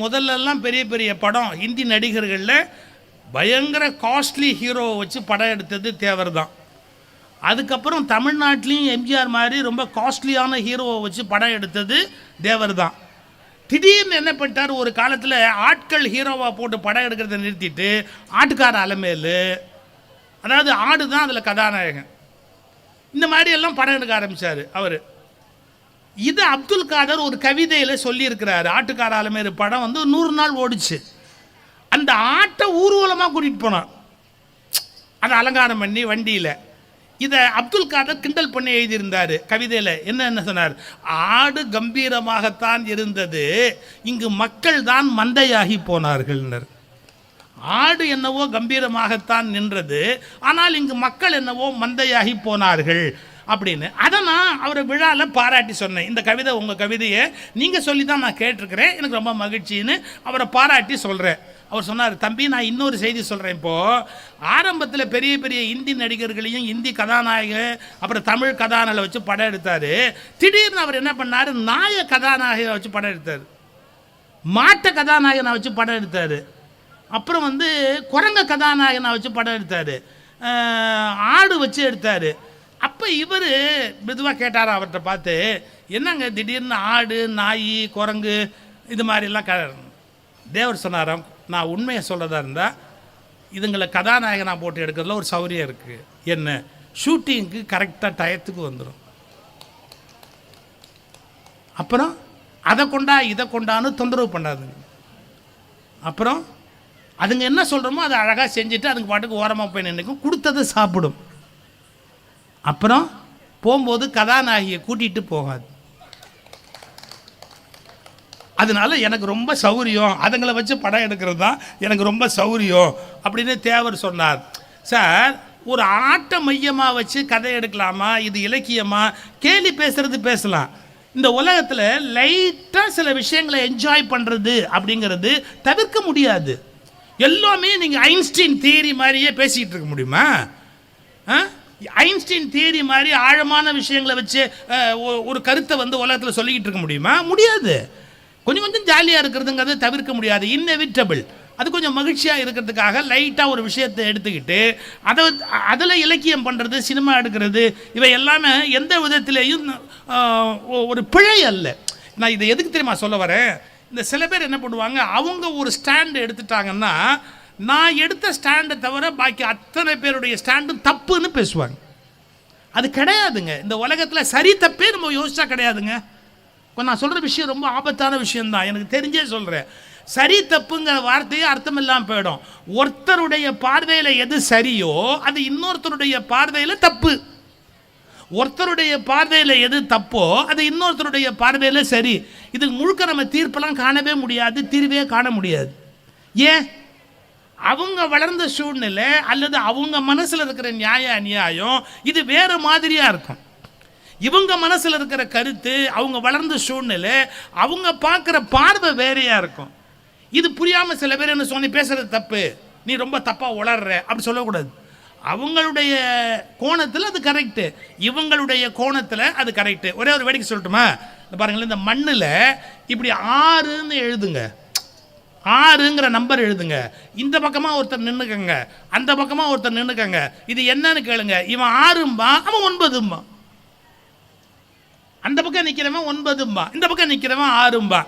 முதல்லலாம் பெரிய பெரிய படம் ஹிந்தி நடிகர்களில் பயங்கர காஸ்ட்லி ஹீரோவை வச்சு படம் எடுத்தது தேவர் தான். அதுக்கப்புறம் தமிழ்நாட்டிலையும் எம்ஜிஆர் மாதிரி ரொம்ப காஸ்ட்லியான ஹீரோவை வச்சு படம் எடுத்தது தேவர் தான். திடீர்னு என்ன பண்ணிட்டார், ஒரு காலத்தில் ஆட்கள் ஹீரோவாக போட்டு படம் எடுக்கிறத நிறுத்திட்டு ஆட்டுக்கார அலமேல், அதாவது ஆடு தான் அதில் கதாநாயகன், இந்த மாதிரி எல்லாம் படம் எடுக்க ஆரம்பித்தார் அவர். இது அப்துல் காதர் ஒரு கவிதையில் சொல்லியிருக்கிறார். ஆட்டுக்கார அலமேல் படம் 100 நாள் ஓடிச்சு. அந்த ஆட்டை ஊர்வலமாக கூட்டிகிட்டு போனான், அதை அலங்காரம் பண்ணி வண்டியில். இதை அப்துல் காதர் கிண்டல் பண்ணி எழுதியிருந்தார் கவிதையில். என்ன சொன்னார், ஆடு கம்பீரமாகத்தான் இருந்தது, இங்கு மக்கள் தான் மந்தையாகி போனார்கள்னர். ஆடு என்னவோ கம்பீரமாகத்தான் நின்றது, ஆனால் இங்கு மக்கள் என்னவோ மந்தையாகி போனார்கள் அப்படின்னு. அதை நான் அவரை விழாவில் பாராட்டி சொன்னேன். இந்த கவிதை உங்கள் கவிதையை நீங்கள் சொல்லி தான் நான் கேட்டிருக்கிறேன், எனக்கு ரொம்ப மகிழ்ச்சின்னு அவரை பாராட்டி சொல்கிறேன். அவர் சொன்னார், தம்பி நான் இன்னொரு செய்தி சொல்கிறேன். இப்போது ஆரம்பத்தில் பெரிய பெரிய இந்தி நடிகர்களையும் இந்தி கதாநாயகன் அப்புறம் தமிழ் கதாநாயகனை வச்சு படம் எடுத்தார். திடீர்னு அவர் என்ன பண்ணார், நாய கதாநாயகனை வச்சு படம் எடுத்தார், மாட்ட கதாநாயகனை வச்சு படம் எடுத்தார், அப்புறம் குரங்க கதாநாயகனை வச்சு படம் எடுத்தார், ஆடு வச்சு எடுத்தார். அப்போ இவர் மெதுவாக கேட்டார் அவர்கிட்ட பார்த்து, என்னங்க திடீர்னு ஆடு, நாய், குரங்கு இது மாதிரிலாம் தேவர் சொன்னாராம், நான் உண்மையை சொல்கிறதா இருந்தால் இதுங்களை கதாநாயகனாக போட்டு எடுக்கிறதுல ஒரு சௌரியம் இருக்குது. என்ன, ஷூட்டிங்க்கு கரெக்டாக டயத்துக்கு வந்துடும். அப்புறம் அதை கொண்டா இதை கொண்டான்னு தொந்தரவு பண்ணாதுங்க. அப்புறம் அதுங்க என்ன சொல்கிறோமோ அதை அழகாக செஞ்சுட்டு அதுங்க பாட்டுக்கு ஓரமாக போய் நினைக்கும், கொடுத்ததை சாப்பிடும். அப்புறம் போகும்போது கதாநாயகியை கூட்டிகிட்டு போகாது. அதனால எனக்கு ரொம்ப சௌரியம், அதுங்களை வச்சு படம் எடுக்கிறது தான் எனக்கு ரொம்ப சௌரியம் அப்படின்னு தேவர் சொன்னார். சார், ஒரு ஆட்டை மையமாக வச்சு கதை எடுக்கலாமா, இது இலக்கியமா, கேலி பேசுறது பேசலாம். இந்த உலகத்தில் லைட்டாக சில விஷயங்களை என்ஜாய் பண்ணுறது அப்படிங்கிறது தவிர்க்க முடியாது. எல்லாமே நீங்கள் ஐன்ஸ்டீன் தியரி மாதிரியே பேசிக்கிட்டு இருக்க முடியுமா? ஐன்ஸ்டீன் தியரி மாதிரி ஆழமான விஷயங்களை வச்சு ஒரு கருத்தை உலகத்தில் சொல்லிக்கிட்டு இருக்க முடியுமா? முடியாது. கொஞ்சம் கொஞ்சம் ஜாலியாக இருக்கிறதுங்கிறது தவிர்க்க முடியாது, இன்னெவிட்டபிள். அது கொஞ்சம் மகிழ்ச்சியாக இருக்கிறதுக்காக லைட்டாக ஒரு விஷயத்தை எடுத்துக்கிட்டு அதில் இலக்கியம் பண்ணுறது, சினிமா எடுக்கிறது, இவை எல்லாமே எந்த விதத்திலேயும் ஒரு பிழை அல்ல. நான் இதை எதுக்கு தெரியுமா சொல்ல வரேன், இந்த சில பேர் என்ன பண்ணுவாங்க, அவங்க ஒரு ஸ்டாண்டு எடுத்துட்டாங்கன்னா நான் எடுத்த ஸ்டாண்டை தவிர பாக்கி அத்தனை பேருடைய ஸ்டாண்டும் தப்புன்னு பேசுவாங்க. அது கிடையாதுங்க. இந்த உலகத்தில் சரி தப்பே நம்ம யோசிச்சா கிடையாதுங்க. நான் சொல்கிற விஷயம் ரொம்ப ஆபத்தான விஷயம்தான், எனக்கு தெரிஞ்சே சொல்கிறேன். சரி தப்புங்கிற வார்த்தையே அர்த்தம் இல்லாமல் போயிடும். ஒருத்தருடைய பார்வையில் எது சரியோ அது இன்னொருத்தருடைய பார்வையில் தப்பு, ஒருத்தருடைய பார்வையில் எது தப்போ அது இன்னொருத்தருடைய பார்வையில் சரி. இதுக்கு முழுக்க நம்ம தீர்ப்பெல்லாம் காணவே முடியாது, தீர்வே காண முடியாது. ஏன், அவங்க வளர்ந்த சூழ்நிலை அல்லது அவங்க மனசில் இருக்கிற நியாய அநியாயம் இது வேறு மாதிரியாக இருக்கும். இவங்க மனசில் இருக்கிற கருத்து, அவங்க வளர்ந்த சூழ்நிலை, அவங்க பார்க்குற பார்வை வேறையாக இருக்கும். இது புரியாமல் சில பேர் என்ன சொன்னி பேசுகிறது தப்பு, நீ ரொம்ப தப்பாக உளர்ற அப்படி சொல்லக்கூடாது. அவங்களுடைய கோணத்தில் அது கரெக்டு, இவங்களுடைய கோணத்தில் அது கரெக்டு. ஒரே ஒரு வேடிக்கை சொல்லட்டுமா, பாருங்களேன், இந்த மண்ணில் இப்படி 6ன்னு எழுதுங்க, 6ங்கிற நம்பர் எழுதுங்க. இந்த பக்கமாக ஒருத்தர் நின்றுக்கங்க, அந்த பக்கமாக ஒருத்தர் நின்றுக்கங்க. இது என்னன்னு கேளுங்க, இவன் 6ம்பா, அவன் 9ம்பா. அந்த பக்கம் நிற்கிறவன் 9ம்பா, இந்த பக்கம் நிற்கிறவன் 6ம்பா.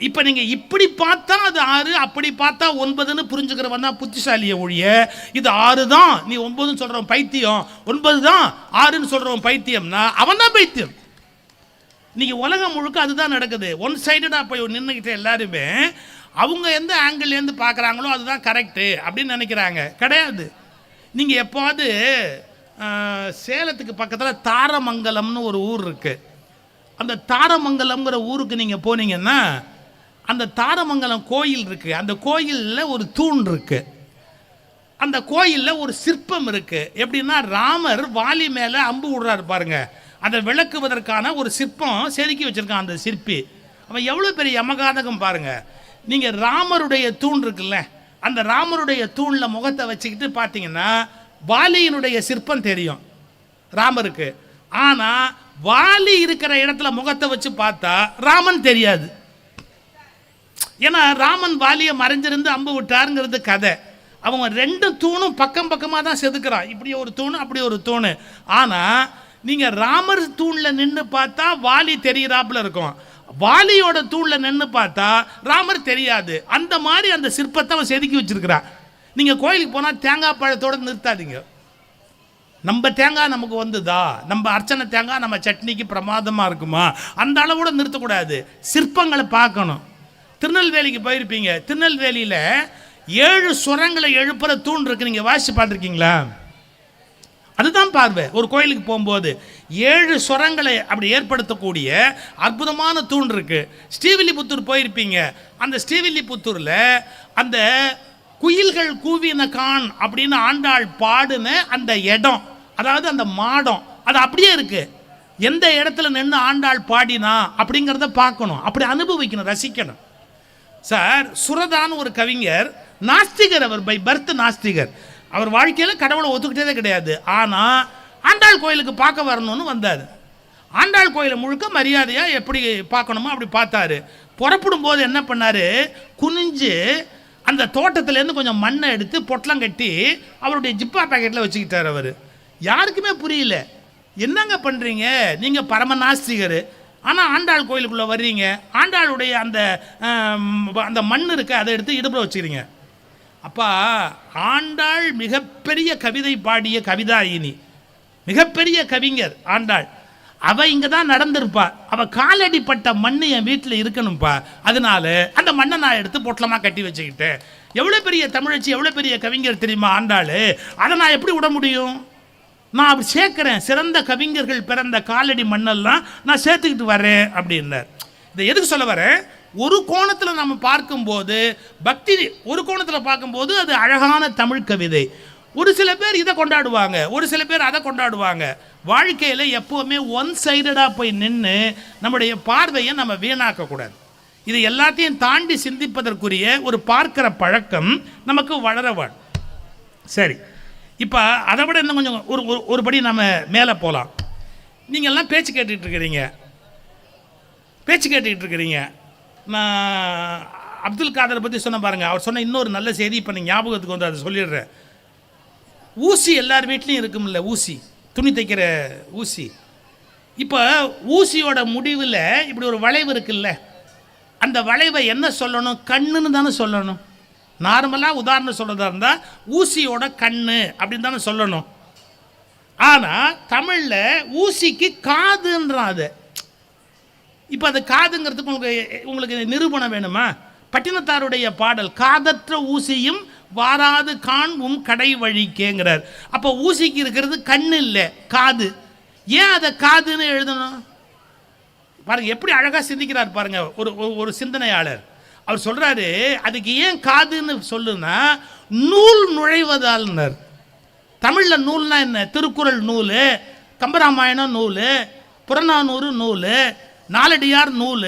இப்போ நீங்கள் இப்படி பார்த்தா அது 6, அப்படி பார்த்தா 9ன்னு புரிஞ்சுக்கிறவன் தான் புத்திசாலியை ஒழிய, இது 6 தான் நீ 9ன்னு சொல்கிறவன் பைத்தியம், 9 தான் 6ன்னு சொல்கிறவன் பைத்தியம்னா அவன் தான் பைத்தியம். இன்னைக்கு உலகம் முழுக்க அதுதான் நடக்குது. ஒன் சைடடாக போய் நின்றுக்கிட்டு எல்லாருமே அவங்க எந்த ஆங்கிள்லேருந்து பார்க்குறாங்களோ அதுதான் கரெக்டு அப்படின்னு நினைக்கிறாங்க. கிடையாது. நீங்கள் எப்போது சேலத்துக்கு பக்கத்தில் தாரமங்கலம்னு ஒரு ஊர் இருக்குது. அந்த தாரமங்கலம்ங்கிற ஊருக்கு நீங்கள் போனீங்கன்னா அந்த தாரமங்கலம் கோயில் இருக்குது. அந்த கோயிலில் ஒரு தூண் இருக்குது. அந்த கோயிலில் ஒரு சிற்பம் இருக்குது. எப்படின்னா ராமர் வாலி மேலே அம்பு விடுறாரு பாருங்க, அதை விளக்குவதற்கான ஒரு சிற்பம் செதுக்கி வச்சுருக்கான் அந்த சிற்பி. அவன் எவ்வளோ பெரிய யமகாதகம் பாருங்கள். நீங்கள் ராமருடைய தூண் இருக்குல்ல, அந்த ராமருடைய தூணில் முகத்தை வச்சுக்கிட்டு பார்த்தீங்கன்னா வாலியினுடைய சிற்பம் தெரியும் ராமருக்கு. ஆனால் வாலி இருக்கிற இடத்துல முகத்தை வச்சு பார்த்தா ராமன் தெரியாது. ஏன்னா ராமன் வாலியை மறைஞ்சிருந்து அம்பு விட்டாருங்கிறது கதை. அவங்க ரெண்டு தூணும் பக்கம் பக்கமாக தான் செதுக்குறான். இப்படி ஒரு தூணு, அப்படி ஒரு தூணு. ஆனால் நீங்கள் ராமர் தூணில் நின்று பார்த்தா வாலி தெரிகிறாப்புல இருக்கும், வாலியோட தூணில் நின்று பார்த்தா ராமர் தெரியாது. அந்த மாதிரி அந்த சிற்பத்தை அவன் செதுக்கி வச்சிருக்கிறான். நீங்கள் கோயிலுக்கு போனால் தேங்காய் பழத்தோடு நிறுத்தாதீங்க. நம்ம தேங்காய் நமக்கு வந்துதா, நம்ம அர்ச்சனை தேங்காய் நம்ம சட்னிக்கு பிரமாதமாக இருக்குமா, அந்த அளவோட நிறுத்தக்கூடாது. சிற்பங்களை பார்க்கணும். திருநெல்வேலிக்கு போயிருப்பீங்க. திருநெல்வேலியில் 7 சுரங்களை எழுப்புற தூண் இருக்கு. நீங்கள் வாசிச்சு பார்த்துருக்கீங்களா? அதுதான் பார்வை. ஒரு கோயிலுக்கு போகும்போது 7 சுரங்களை அப்படி ஏற்படுத்தக்கூடிய அற்புதமான தூண் இருக்கு. ஸ்ரீவில்லிபுத்தூர் போயிருப்பீங்க. அந்த ஸ்ரீவில்லிபுத்தூரில் அந்த குயில்கள் கூவின கான் அப்படின்னு ஆண்டாள் பாடுன அந்த இடம், அதாவது அந்த மாடம், அது அப்படியே இருக்கு. எந்த இடத்துல நின்று ஆண்டாள் பாடினா அப்படிங்கிறத பார்க்கணும், அப்படி அனுபவிக்கணும், ரசிக்கணும். சார், சுரதான்னு ஒரு கவிஞர், நாஸ்திகர். அவர் பை பர்த் நாஸ்திகர். அவர் வாழ்க்கையில் கடவுளை ஒத்துக்கிட்டதே கிடையாது. ஆனால் ஆண்டாள் கோயிலுக்கு பார்க்க வரணும்னு வந்தார். ஆண்டாள் கோயிலை முழுக்க மரியாதையாக எப்படி பார்க்கணுமோ அப்படி பார்த்தாரு. புறப்படும் போது என்ன பண்ணார், குனிஞ்சு அந்த தோட்டத்திலேருந்து கொஞ்சம் மண்ணை எடுத்து பொட்டலம் கட்டி அவருடைய ஜிப்பா பேக்கெட்டில் வச்சுக்கிட்டார். அவர் யாருக்குமே புரியல, என்னங்க பண்ணுறீங்க, நீங்கள் பரம நாஸ்திகர், ஆனால் ஆண்டாள் கோயிலுக்குள்ளே வர்றீங்க, ஆண்டாளுடைய அந்த அந்த மண் இருக்கு, அதை எடுத்து இடுப்பில் வச்சுக்கிறீங்க. அப்பா, ஆண்டாள் மிகப்பெரிய கவிதை பாடிய கவிதாயினி, மிகப்பெரிய கவிஞர் ஆண்டாள். அவள் இங்கே தான் நடந்திருப்பா. அவள் காலடிப்பட்ட மண் என் வீட்டில் இருக்கணும்ப்பா, அதனால அந்த மண்ணை நான் எடுத்து பொட்டலமாக கட்டி வச்சுக்கிட்டேன். எவ்வளோ பெரிய தமிழச்சி, எவ்வளோ பெரிய கவிஞர் தெரியுமா ஆண்டாள். அதை நான் எப்படி விட முடியும்? நான் அப்படி சேர்க்குறேன். சிறந்த கவிஞர்கள் பிறந்த காலடி மண்ணெல்லாம் நான் சேர்த்துக்கிட்டு வரேன் அப்படின்னார். இதை எதுக்கு சொல்ல வரேன், ஒரு கோணத்தில் நம்ம பார்க்கும்போது பக்தி, ஒரு கோணத்தில் பார்க்கும்போது அது அழகான தமிழ் கவிதை. ஒரு சில பேர் இதை கொண்டாடுவாங்க, ஒரு சில பேர் அதை கொண்டாடுவாங்க. வாழ்க்கையில் எப்போவுமே ஒன் சைடடாக போய் நின்று நம்முடைய பார்வையை நம்ம வீணாக்கக்கூடாது. இது எல்லாத்தையும் தாண்டி சிந்திப்பதற்குரிய ஒரு பார்க்கிற பழக்கம் நமக்கு வளரவாள். சரி, இப்போ அதை விட இன்னும் கொஞ்சம் ஒரு படி நம்ம மேலே போகலாம். நீங்கள்லாம் பேச்சு கேட்டுக்கிட்டு இருக்கிறீங்க. நான் அப்துல் காதரை பற்றி சொன்ன பாருங்கள். அவர் சொன்ன இன்னொரு நல்ல செய்தி இப்போ நீங்கள் ஞாபகத்துக்கு வந்து அதை சொல்லிடுறேன். ஊசி எல்லார் வீட்லேயும் இருக்கும்ல, ஊசி, துணி தைக்கிற ஊசி. இப்போ ஊசியோட முடிவில் இப்படி ஒரு வளைவு இருக்குல்ல, அந்த வளைவை என்ன சொல்லணும், கண்ணுன்னு தானே சொல்லணும். நார்மலாக உதாரணம் சொல்கிறதா இருந்தால் ஊசியோட கண்ணு அப்படின்னு தானே சொல்லணும். ஆனால் தமிழில் ஊசிக்கு காதுன்றான். அது இப்போ அது காதுங்கிறதுக்கு உங்களுக்கு நிரூபணம் வேணுமா? பட்டினத்தாருடைய பாடல், காதற்ற ஊசியும் வாராது காண்பும் கடை வழிக்கேங்கிறார். அப்போ ஊசிக்கு இருக்கிறது கண்ணு இல்லை, காது. ஏன் அதை காதுன்னு எழுதணும்? பாருங்க எப்படி அழகாக சிந்திக்கிறார் பாருங்க ஒரு சிந்தனையாளர். அவர் சொல்றாரு, அதுக்கு ஏன் காதுன்னு சொல்லுன்னா நூல் நுழைவதால்னர். தமிழில் நூல்னா என்ன? திருக்குறள் நூல், கம்பராமாயணம் நூல், புறநானூறு நூல், நாலடியார் நூல்.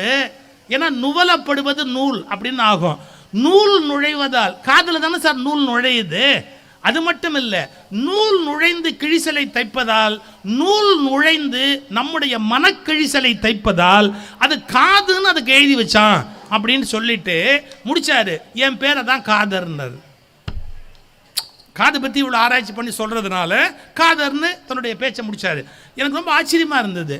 ஏன்னா நுவலப்படுவது நூல் அப்படின்னு ஆகும். நூல் நுழைவதால், காதில் தானே சார் நூல் நுழையுது. அது மட்டும் இல்லை, நூல் நுழைந்து கிழிசலை தைப்பதால், நூல் நுழைந்து நம்முடைய மனக்கிழிசலை தைப்பதால் அது காதுன்னு அதுக்கு எழுதி வச்சான் அப்படின்னு சொல்லிட்டு முடிச்சாரு. என் பேரை தான் காதர்னர். காது பற்றி இவ்வளோ ஆராய்ச்சி பண்ணி சொல்கிறதுனால காதர்னு தன்னுடைய பேச்சை முடிச்சாரு. எனக்கு ரொம்ப ஆச்சரியமாக இருந்தது.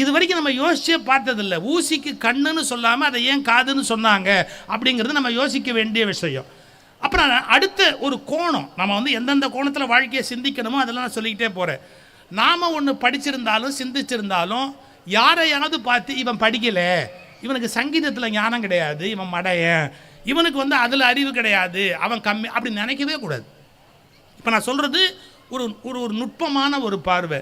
இது வரைக்கும் நம்ம யோசிச்சே பார்த்ததில்லை. ஊசிக்கு கண்ணுன்னு சொல்லாமல் அதை ஏன் காதுன்னு சொன்னாங்க அப்படிங்கிறது நம்ம யோசிக்க வேண்டிய விஷயம். அப்புறம் அடுத்த ஒரு கோணம், நம்ம வந்து எந்தெந்த கோணத்தில் வாழ்க்கையை சிந்திக்கணுமோ அதெல்லாம் நான் சொல்லிக்கிட்டே போகிறேன். நாம் ஒன்று படிச்சிருந்தாலும் சிந்திச்சிருந்தாலும் யாரையாவது பார்த்து இவன் படிக்கலை, இவனுக்கு சங்கீதத்தில் ஞானம் கிடையாது, இவன் மடையன், இவனுக்கு வந்து அதில் அறிவு கிடையாது, அவன் கம்மி, அப்படி நினைக்கவே கூடாது. இப்போ நான் சொல்கிறது ஒரு ஒரு நுட்பமான ஒரு பார்வை.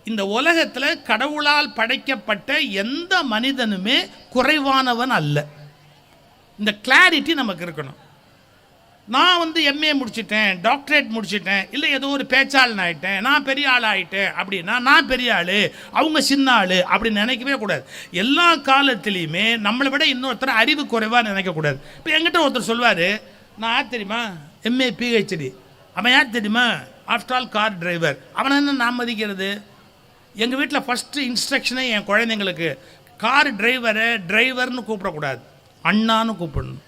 இந்த உலகத்தில் கடவுளால் படைக்கப்பட்ட எந்த மனிதனுமே குறைவானவன் அல்ல. இந்த கிளாரிட்டி நமக்கு இருக்கணும். நான் வந்து எம்ஏ முடிச்சிட்டேன், டாக்டரேட் முடிச்சிட்டேன், இல்லை ஏதோ ஒரு பேச்சாளன் ஆகிட்டேன், நான் பெரிய ஆள் ஆகிட்டேன் அப்படின்னா நான் பெரிய ஆள், அவங்க சின்ன ஆள் அப்படின்னு நினைக்கவே கூடாது. எல்லா காலத்துலேயுமே நம்மளை விட இன்னொருத்தர் அறிவு குறைவாக நினைக்கக்கூடாது. இப்போ என்கிட்ட ஒருத்தர் சொல்வார், நான் யார் தெரியுமா, எம்ஏ பிஹெச்டி, அவன் யார் தெரியுமா, ஆஃப்டர் ஆல் கார் டிரைவர், அவனை என்ன நான் மதிக்கிறது? எங்கள் வீட்டில் ஃபஸ்ட்டு இன்ஸ்ட்ரக்ஷனே என் குழந்தைங்களுக்கு கார் டிரைவரை டிரைவர்னு கூப்பிடக்கூடாது, அண்ணான்னு கூப்பிடணும்.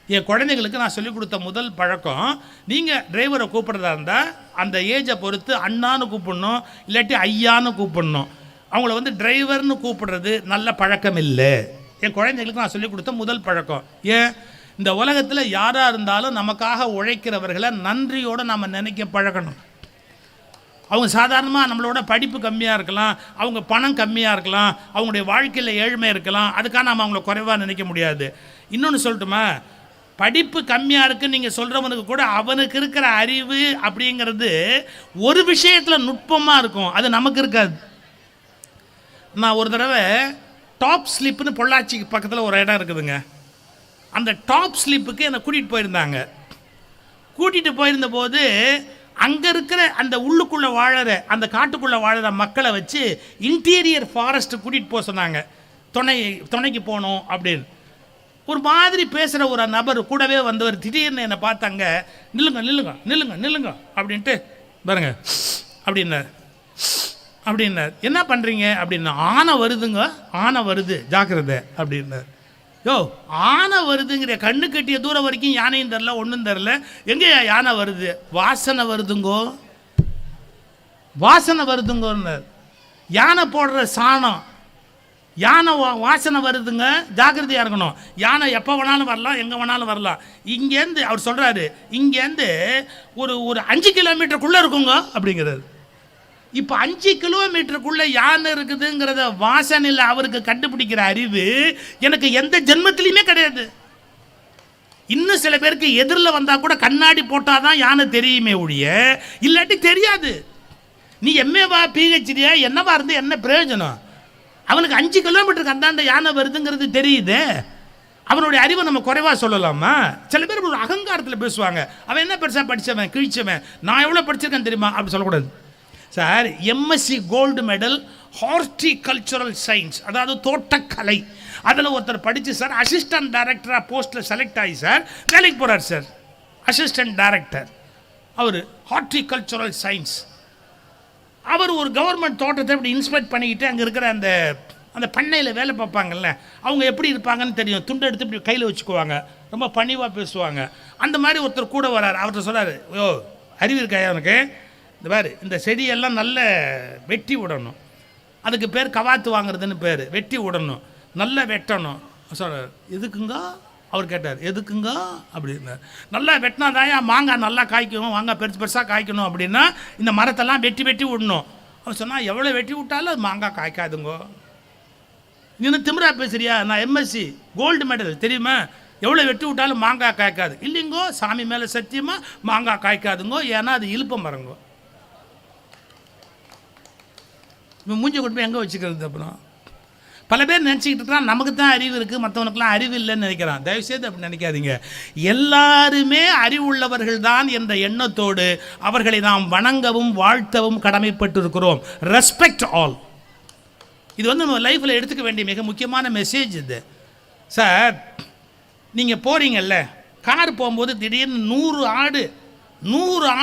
என் குழந்தைங்களுக்கு நான் சொல்லிக் கொடுத்த முதல் பழக்கம், நீங்கள் டிரைவரை கூப்பிட்றதா இருந்தால் அந்த ஏஜை பொறுத்து அண்ணான்னு கூப்பிடணும், இல்லாட்டி ஐயான்னு கூப்பிடணும். அவங்கள வந்து டிரைவர்னு கூப்பிடுறது நல்ல பழக்கம் இல்லை. என் குழந்தைங்களுக்கு நான் சொல்லிக் கொடுத்த முதல் பழக்கம். ஏன், இந்த உலகத்தில் யாராக இருந்தாலும் நமக்காக உழைக்கிறவர்களை நன்றியோடு நம்ம நினைக்க பழகணும். அவங்க சாதாரணமாக நம்மளோட படிப்பு கம்மியாக இருக்கலாம், அவங்க பணம் கம்மியாக இருக்கலாம், அவங்களுடைய வாழ்க்கையில் ஏழ்மை இருக்கலாம், அதுக்காக நம்ம அவங்கள குறைவாக நினைக்க முடியாது. இன்னொன்று சொல்லட்டுமா, படிப்பு கம்மியாக இருக்குன்னு நீங்கள் சொல்கிறவனுக்கு கூட அவனுக்கு இருக்கிற அறிவு அப்படிங்கிறது ஒரு விஷயத்தில் நுட்பமாக இருக்கும், அது நமக்கு இருக்காது. நான் ஒரு தடவை டாப் ஸ்லிப்புன்னு பொள்ளாச்சிக்கு பக்கத்தில் ஒரு இடம் இருக்குதுங்க, அந்த டாப் ஸ்லிப்புக்கு என்னை கூட்டிகிட்டு போயிருந்தாங்க. கூட்டிகிட்டு போயிருந்த போது அங்கே இருக்கிற அந்த உள்ளுக்குள்ளே வாழற, அந்த காட்டுக்குள்ளே வாழற மக்களை வச்சு இன்டீரியர் ஃபாரஸ்ட்டு கூட்டிகிட்டு போக சொன்னாங்க. துணைக்கு போகணும் அப்படின்னு. ஒரு மாதிரி பேசுகிற ஒரு நபர் கூடவே வந்தவர் திடீர்னு என்னை பார்த்தாங்க, நில்லுங்க நில்லுங்க நில்லுங்க நில்லுங்க அப்படின்ட்டு, பாருங்க அப்படின்னார். என்ன பண்ணுறீங்க அப்படின்னா, ஆனை வருதுங்க, ஆனை வருது ஜாக்கிரதை அப்படின்னார். யோ, ஆனை வருதுங்கிற கண்ணு கட்டிய தூரம் வரைக்கும் யானையும் தரல, ஒன்றும் தரல, எங்கேயா யானை வருது, வாசனை வருதுங்கோ, வாசனை வருதுங்கோன்னார். யானை போடுற சாணம், யானை வாசனை வருதுங்க, ஜாக்கிரதையாக இருக்கணும். யானை எப்போ வேணாலும் வரலாம், எங்கே வேணாலும் வரலாம். இங்கேருந்து அவர் சொல்கிறாரு, இங்கேருந்து ஒரு 5 கிலோமீட்டருக்குள்ளே இருக்குங்க அப்படிங்கிறாரு. இப்போ 5 கிலோமீட்டருக்குள்ளே யானை இருக்குதுங்கிறத வாசனையில் அவருக்கு கண்டுபிடிக்கிற அறிவு எனக்கு எந்த ஜென்மத்திலையுமே கிடையாது. இன்னும் சில பேருக்கு எதிரில் வந்தால் கூட கண்ணாடி போட்டால் தான் யானை தெரியுமே ஒழிய இல்லாட்டி தெரியாது. நீ எம்ஏவா பிஹெச்டியா என்னவா இருந்து என்ன பிரயோஜனம்? அவனுக்கு 5 கிலோமீட்டருக்கு அந்தாண்ட யானை வருதுங்கிறது தெரியுது. அவனுடைய அறிவை நம்ம குறைவாக சொல்லலாமா? சில பேர் ஒரு அகங்காரத்தில் பேசுவாங்க, அவன் என்ன பெருசாக படித்தவன், கிழிச்சவன், நான் எவ்வளோ படிச்சிருக்கேன் தெரியுமா அப்படி சொல்லக்கூடாது. Sir, MSc gold medal horticultural science, அதாவது தோட்டக்கலை, அதில் ஒருத்தர் படித்து சார் அசிஸ்டன்ட் டைரக்டராக போஸ்ட்டில் செலக்ட் ஆகி சார் வேலைக்கு போகிறார் சார். அசிஸ்டன்ட் டைரக்டர் அவர், ஹார்டிகல்ச்சரல் சயின்ஸ். அவர் ஒரு கவர்மெண்ட் தோட்டத்தை இப்படி இன்ஸ்பெக்ட் பண்ணிக்கிட்டு அங்கே இருக்கிற அந்த பண்ணையில் வேலை பார்ப்பாங்கல்ல, அவங்க எப்படி இருப்பாங்கன்னு தெரியும். துண்டை எடுத்து இப்படி கையில் வச்சுக்குவாங்க, ரொம்ப பணிவாக பேசுவாங்க. அந்த மாதிரி ஒருத்தர் கூட வரார். அவர்கிட்ட சொல்கிறார், ஓ அறிவு இருக்காயா அவனுக்கு, இந்த மாதிரி இந்த செடியெல்லாம் நல்ல வெட்டி விடணும், அதுக்கு பேர் கவாத்து வாங்குறதுன்னு பேர், வெட்டி விடணும், நல்லா வெட்டணும். சொல்கிறார், எதுக்குங்க அவர் கேட்டார், எதுக்குங்க அப்படின்னார். நல்லா வெட்டினா தான் மாங்காய் நல்லா காய்க்கணும், மாங்காய் பெருசு பெருசாக காய்க்கணும் அப்படின்னா இந்த மரத்தெல்லாம் வெட்டி விடணும். அவர் சொன்னால், எவ்வளோ வெட்டி விட்டாலும் அது மாங்காய் காய்க்காதுங்கோ. நீನು திமிரா பேசுறியா, நான் எம்எஸ்சி கோல்டு மெடல் தெரியுமா, எவ்வளோ வெட்டி விட்டாலும் மாங்காய் காய்க்காது. இல்லைங்கோ, சாமி மேலே சத்தியமாக மாங்காய் காய்க்காதுங்கோ, ஏன்னா அது இழுப்ப மரங்கோ. மூஞ்சி கொண்டு போய் எங்கே வச்சுக்கிறது? அப்புறம் பல பேர் நினச்சிக்கிட்டு இருக்கான் நமக்கு தான் அறிவு இருக்குது, மற்றவனுக்குலாம் அறிவு இல்லைன்னு நினைக்கிறான். தயவுசெய்து அப்படி நினைக்காதீங்க. எல்லாருமே அறிவுள்ளவர்கள் தான் என்ற எண்ணத்தோடு அவர்களை நாம் வணங்கவும் வாழ்த்தவும் கடமைப்பட்டு இருக்கிறோம். Respect all. இது வந்து நம்ம லைஃப்பில் எடுத்துக்க வேண்டிய மிக முக்கியமான மெசேஜ் இது. சார், நீங்கள் போகிறீங்கல்ல, கார் போகும்போது திடீர்னு 100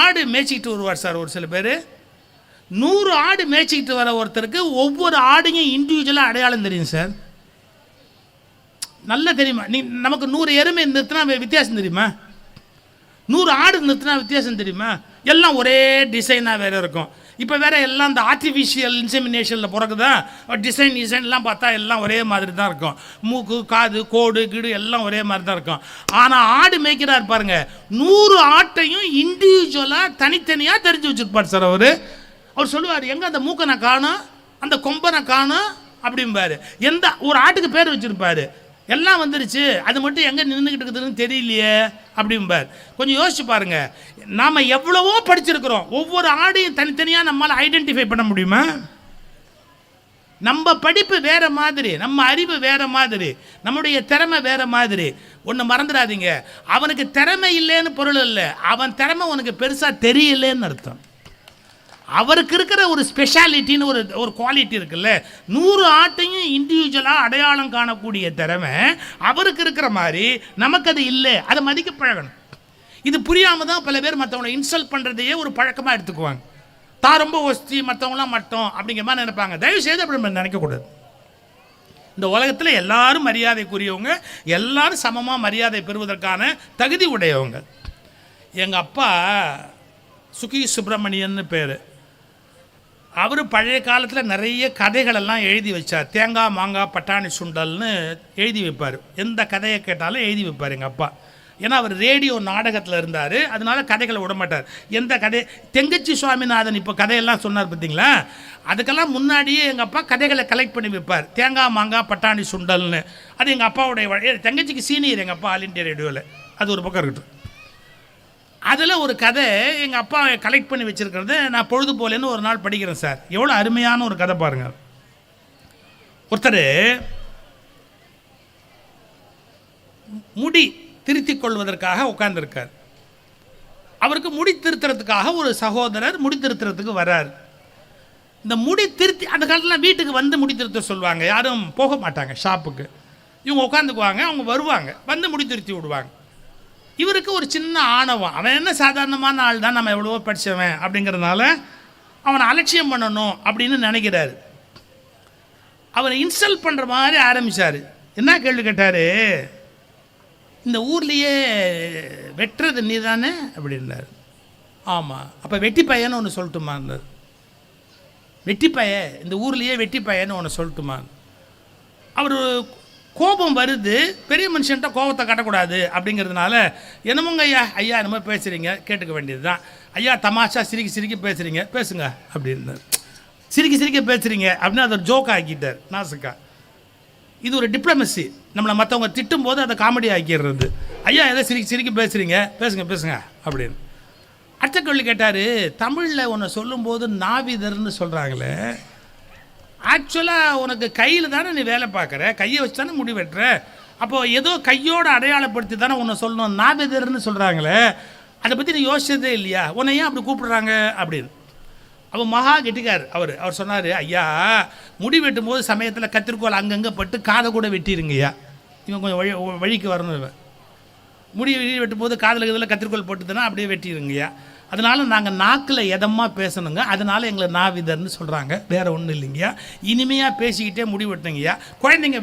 ஆடு மேய்ச்சிக்கிட்டு வருவார் சார். ஒரு சில பேர் 100 ஆடு மேய்ச்சிக்கிட்டு வர ஒருத்தருக்கு ஒவ்வொரு ஆடையும் இண்டிவிஜுவலாக அடையாளம் தெரியும் சார். நல்லா தெரியுமா? நமக்கு 100 எருமை நிறுத்தினா வித்தியாசம் தெரியுமா? 100 ஆடு நிறுத்தினா வித்தியாசம் தெரியுமா? எல்லாம் ஒரே டிசைனாக வேறு இருக்கும். இப்போ வேறு எல்லாம் இந்த ஆர்டிஃபிஷியல் இன்செமினேஷனில் பிறகுதா டிசைன்லாம் பார்த்தா எல்லாம் ஒரே மாதிரி தான் இருக்கும். மூக்கு, காது, கோடு, கீடு எல்லாம் ஒரே மாதிரி தான் இருக்கும். ஆனால் ஆடு மேய்க்கிறார் பாருங்க, 100 ஆட்டையும் இண்டிவிஜுவலாக தனித்தனியாக தெரிஞ்சு வச்சுருப்பார் சார். அவர் சொல்லுவார், எங்கே அந்த மூக்கை நான் காணும், அந்த கொம்பை நான் காணும், அப்படிம்பாரு. எந்த ஒரு ஆட்டுக்கு பேர் வச்சுருப்பாரு, எல்லாம் வந்துருச்சு, அது மட்டும் எங்கே நின்றுக்கிட்டு இருக்குதுன்னு தெரியலையே அப்படிம்பார். கொஞ்சம் யோசிச்சு பாருங்க, நாம் எவ்வளவோ படிச்சிருக்கிறோம், ஒவ்வொரு ஆடையும் தனித்தனியாக நம்மளால் ஐடென்டிஃபை பண்ண முடியுமா? நம்ம படிப்பு வேற மாதிரி, நம்ம அறிவு வேற மாதிரி, நம்முடைய திறமை வேற மாதிரி. ஒன்று மறந்துடாதீங்க, அவனுக்கு திறமை இல்லைன்னு பொருள் இல்லை, அவன் திறமை உனக்கு பெருசாக தெரியலேன்னு அர்த்தம். அவருக்கு இருக்கிற ஒரு ஸ்பெஷாலிட்டின்னு ஒரு குவாலிட்டி இருக்குல்ல, 100 ஆட்டையும் இண்டிவிஜுவலாக அடையாளம் காணக்கூடிய திறமை அவருக்கு இருக்கிற மாதிரி நமக்கு அது இல்லை. அதை மதிக்க பழகணும். இது புரியாமல் தான் பல பேர் மற்றவங்களை இன்சல்ட் பண்ணுறதையே ஒரு பழக்கமாக எடுத்துக்குவாங்க. தான் ரொம்ப ஒஸ்தி, மற்றவங்களாம் மட்டம் அப்படிங்கிற மாதிரி நினைப்பாங்க. தயவுசெய்து அப்படி நம்ம நினைக்கக்கூடாது. இந்த உலகத்தில் எல்லாரும் மரியாதைக்குரியவங்க, எல்லாரும் சமமாக மரியாதை பெறுவதற்கான தகுதி உடையவங்க. எங்கள் அப்பா சுகி சுப்பிரமணியன்னு பேர். அவர் பழைய காலத்தில் நிறைய கதைகளெல்லாம் எழுதி வச்சார். தேங்காய் மாங்காய் பட்டாணி சுண்டல்னு எழுதி வைப்பார். எந்த கதையை கேட்டாலும் எழுதி வைப்பார் எங்கள் அப்பா. ஏன்னா அவர் ரேடியோ நாடகத்தில் இருந்தார், அதனால கதைகளை விட மாட்டார். எந்த கதை, தெங்கச்சி சுவாமிநாதன் இப்போ கதையெல்லாம் சொன்னார் பார்த்தீங்களா, அதுக்கெல்லாம் முன்னாடியே எங்கள் அப்பா கதைகளை கலெக்ட் பண்ணி வைப்பார். தேங்காய் மாங்காய் பட்டாணி சுண்டல்னு. அது எங்கள் அப்பாவுடைய தெங்கச்சிக்கு சீனியர் எங்கள் அப்பா ஆல் இண்டியா ரேடியோவில். அது ஒரு பக்கம் இருக்கட்டும். அதில் ஒரு கதை எங்கள் அப்பா கலெக்ட் பண்ணி வச்சுருக்கிறது நான் பொழுது போலேன்னு ஒரு நாள் படிக்கிறேன் சார். எவ்வளோ அருமையான ஒரு கதை பாருங்கள். ஒருத்தர் முடி திருத்திக் கொள்வதற்காக உட்கார்ந்துருக்கார். அவருக்கு முடி திருத்துறதுக்காக ஒரு சகோதரர் முடி திருத்துறதுக்கு வர்றார். இந்த முடி திருத்தி, அந்த காலத்தில் வீட்டுக்கு வந்து முடி திருத்த சொல்லுவாங்க, யாரும் போக மாட்டாங்க ஷாப்புக்கு. இவங்க உட்காந்துக்குவாங்க, அவங்க வருவாங்க, வந்து முடி திருத்தி விடுவாங்க. இவருக்கு ஒரு சின்ன ஆணவம், அவன் என்ன சாதாரணமான ஆள் தான், நம்ம எவ்வளவோ படித்தவன் அப்படிங்கிறதுனால அவனை அலட்சியம் பண்ணணும் அப்படின்னு நினைக்கிறாரு. அவனை இன்சல்ட் பண்ணுற மாதிரி ஆரம்பித்தார். என்ன கேள்வி கேட்டார், இந்த ஊர்லேயே வெட்டுறது நீ தானே அப்படின்னாரு. ஆமாம். அப்போ வெட்டி பையன்னு ஒன்று சொல்லட்டுமான்னார். வெட்டி பைய, இந்த ஊர்லேயே வெட்டி பையன்னு ஒன்று சொல்லட்டுமா. அவர் கோபம் வருது, பெரிய மனுஷன்ட்ட கோபத்தை காட்டக்கூடாது அப்படிங்கிறதுனால, என்னமோங்க ஐயா, ஐயா என்னமோ பேசுகிறீங்க, கேட்டுக்க வேண்டியது தான். ஐயா தமாஷா சிரிக்க பேசுகிறீங்க, பேசுங்க அப்படின்னார். சிரிக்க பேசுகிறீங்க அப்படின்னு அதை ஒரு ஜோக் ஆக்கிட்டார் நாசுக்கா. இது ஒரு டிப்ளமசி. நம்மளை மற்றவங்க திட்டும் போது அதை காமெடி ஆக்கிடுறது. ஐயா எதை சிரிக்க பேசுகிறீங்க, பேசுங்க அப்படின்னு. அடுத்த கேள்வி கேட்டார், தமிழில் ஒன்று சொல்லும்போது நாவிதர்னு சொல்கிறாங்களே, ஆக்சுவலாக உனக்கு கையில் தானே நீ வேலை பார்க்குற, கையை வச்சு தானே முடி வெட்டுற, அப்போது ஏதோ கையோடு அடையாளப்படுத்தி தானே உன்னை சொல்லணும், நாவிதர்னு சொல்கிறாங்களே, அதை பற்றி நீ யோசிச்சதே இல்லையா, உன்னை ஏன் அப்படி கூப்பிடுறாங்க அப்படின்னு. அவன் மகா கெட்டிக்கார். அவர் சொன்னார், ஐயா முடி வெட்டும் போது சமயத்தில் கத்திரிக்கோள் அங்கங்கே பட்டு காதை கூட வெட்டிடுங்கய்யா. இவன் கொஞ்சம் வழிக்கு வரணும். இவன் முடி வெட்டும் போது காதில் இதில் கத்திரிக்கோள் போட்டுதுன்னா அப்படியே வெட்டிடுங்கய்யா. அதனால் நாங்கள் நாக்கில் எதமாக பேசணுங்க, அதனால் எங்களை நாவிதர்னு சொல்கிறாங்க, வேறு ஒன்றும் இல்லைங்கய்யா. இனிமையாக பேசிக்கிட்டே முடி வெட்டுங்கய்யா. குழந்தைங்க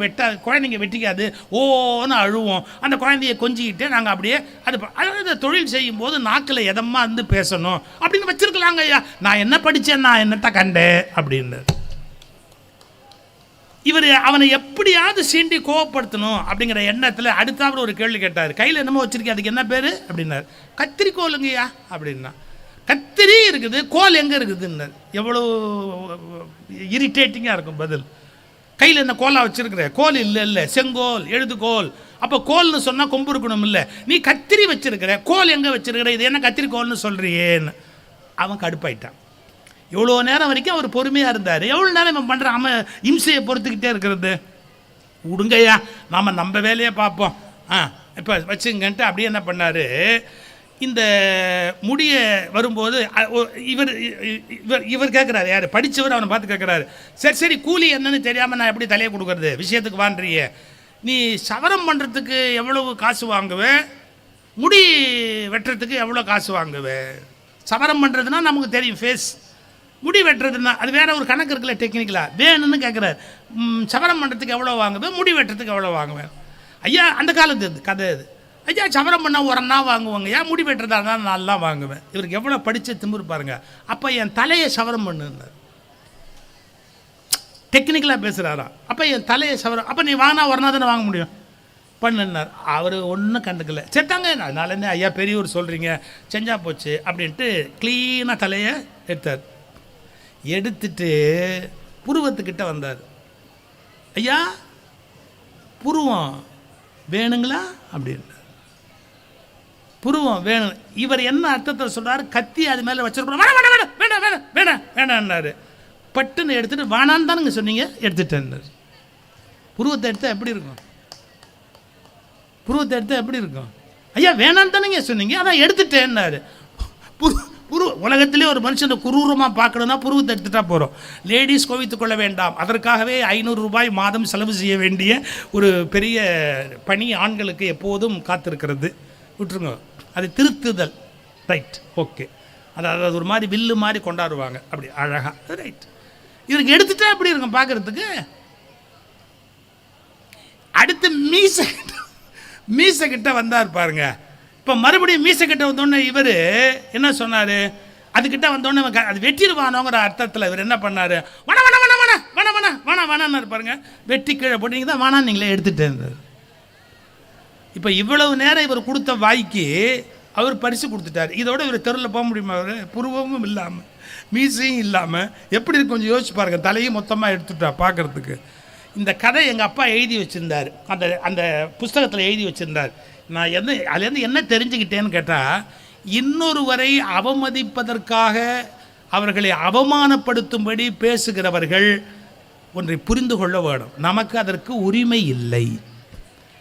வெட்டிக்காது, ஓன்னு அழுவோம். அந்த குழந்தைய கொஞ்சிக்கிட்டே நாங்கள் அப்படியே அதாவது தொழில் செய்யும்போது நாக்கில் எதமாக இருந்து பேசணும் அப்படின்னு வச்சுருக்கலாங்க ஐயா. நான் என்ன படித்தேன், நான் என்னத்தை கண்டேன் அப்படின்னு. இவர் அவனை எப்படியாவது சீண்டி கோவப்படுத்தணும் அப்படிங்கிற எண்ணத்தில் அடுத்தாப்புல ஒரு கேள்வி கேட்டார். கையில் என்னமோ வச்சுருக்கேன், அதுக்கு என்ன பேர் அப்படின்னார். கத்திரிக்கோளுங்கய்யா அப்படின்னா. கத்திரி இருக்குது, கோல் எங்கே இருக்குதுன்னார். எவ்வளோ இரிட்டேட்டிங்காக இருக்கும் பதில். கையில் என்ன கோலாக வச்சுருக்கிற, கோல் இல்லை செங்கோல் எழுதுகோல். அப்போ கோல்னு சொன்னால் கொம்பு இருக்கணும் இல்லை, நீ கத்திரி வச்சுருக்கிற, கோல் எங்கே வச்சுருக்கிற, இது என்ன கத்திரிக்கோல்னு சொல்கிறியேன்னு. அவன் கடுப்பாயிட்டான். எவ்வளோ நேரம் வரைக்கும் அவர் பொறுமையாக இருந்தார். எவ்வளோ நேரம் இவன் பண்ணுற இம்சையை பொறுத்துக்கிட்டே இருக்கிறது. விடுங்கய்யா, நாம் நம்ம வேலையை பார்ப்போம், இப்போ வச்சுங்கன்ட்டு அப்படியே என்ன பண்ணார், இந்த முடிய வரும்போது இவர் கேட்குறாரு, யார் படித்தவர், அவனை பார்த்து கேட்குறாரு, சரி கூலி என்னன்னு தெரியாமல் நான் எப்படி தலையை கொடுக்குறது, விஷயத்துக்கு வாண்டுறிய, நீ சவரம் பண்ணுறதுக்கு எவ்வளவு காசு வாங்குவேன், முடி வெட்டுறதுக்கு எவ்வளோ காசு வாங்குவேன். சவரம் பண்ணுறதுனா நமக்கு தெரியும், ஃபேஸ். முடி வெட்டுறதுன்னா அது வேறு ஒரு கணக்கு இருக்குல்ல, டெக்னிக்கலாக வேணும்னு கேட்குறாரு. சவரம் பண்ணுறதுக்கு எவ்வளோ வாங்குவேன், முடி வெட்டுறதுக்கு எவ்வளோ வாங்குவேன். ஐயா அந்த காலத்து இது கதை இது. ஐயா சவரம் பண்ணால் ஒரன்னா வாங்குவாங்க, ஏன் முடி வெட்டுறதா இருந்தால் நல்லா வாங்குவேன். இவருக்கு எவ்வளோ படித்த திமிரு பாருங்க. அப்போ என் தலையை சவரம் பண்ணுன்னார். டெக்னிக்கலாக பேசுகிறாராம். அப்போ என் தலையை சவரம், அப்போ நீ வாங்கினா ஒரனா தானே வாங்க முடியும், பண்ணுன்னார். அவர் ஒன்றும் கண்டுக்கல. செத்தாங்க, அதனால என்ன ஐயா பெரியவர் சொல்கிறீங்க, செஞ்சா போச்சு அப்படின்ட்டு க்ளீனாக தலையை எடுத்தார். எடுத்துட்டு புருவத்துக்கிட்ட வந்தார். ஐயா புருவம் வேணுங்களா அப்படின்னு. புருவம் வேணும். இவர் என்ன அர்த்தத்தில் சொல்றாரு? கத்தி அது மேலே வச்சிருக்கணும். வேணாம் வேணாம் வேணாம் வேணாம் வேணாம் வேணான்னாரு. பட்டுன்னு எடுத்துட்டு வேணான்னு தானுங்க சொன்னீங்க, எடுத்துட்டேன்னாரு. புருவத்தை எடுத்தால் எப்படி இருக்கும்? புருவத்தை எடுத்தால் எப்படி இருக்கும்? ஐயா வேணான்னு தானுங்க சொன்னீங்க, அதான் எடுத்துட்டேன்னாரு. உலகத்திலே ஒரு மனுஷனை குரூரமாக பார்க்கணுன்னா புருவத்தை எடுத்துட்டா போகிறோம். லேடிஸ் கோவித்துக் கொள்ள வேண்டாம், அதற்காகவே 500 ரூபாய் மாதம் செலவு செய்ய வேண்டிய ஒரு பெரிய பணி ஆண்களுக்கு எப்போதும் காத்திருக்கிறது. விட்டுருங்க, அது திருத்துதல். Right, okay. அதாவது ஒரு மாதிரி வில்லு மாதிரி கொண்டாடுவாங்க, அப்படி அழகா. ரைட், இவருக்கு எடுத்துட்டா எப்படி இருக்கும் பார்க்கறதுக்கு? அடுத்து மீசை கிட்ட வந்தார் பாருங்க. இப்போ மறுபடியும் மீசை கிட்ட வந்தோடனே இவர் என்ன சொன்னார்? அதுக்கிட்ட வந்தோடனே அது வெட்டிடுவானோங்கிற அர்த்தத்தில் இவர் என்ன பண்ணார்? வேணா வேணா வேணா வேணா வேணா வேணா வேணா வேணான்னு பாருங்க. வெட்டி கீழே போட்டீங்க தான் வேணான்னு நீங்களே எடுத்துட்டேன். இப்போ இவ்வளவு நேரம் இவர் கொடுத்த வாய்க்கு அவர் பரிசு கொடுத்துட்டார். இதோட இவர் தெருவில் போக முடியுமா? அவர் புருவமும் இல்லாமல் மீசையும் இல்லாமல் எப்படி இருக்கு கொஞ்சம் யோசிச்சு பாருங்க. தலையும் மொத்தமாக எடுத்துட்டா பார்க்குறதுக்கு. இந்த கதை எங்கள் அப்பா எழுதி வச்சுருந்தார், அந்த அந்த புஸ்தகத்தில் எழுதி வச்சுருந்தார். நான் அதுலேருந்து என்ன தெரிஞ்சுக்கிட்டேன்னு கேட்டால், இன்னொருவரை அவமதிப்பதற்காக அவர்களை அவமானப்படுத்தும்படி பேசுகிறவர்கள் ஒன்றை புரிந்து கொள்ள வேணும். நமக்கு அதற்கு உரிமை இல்லை.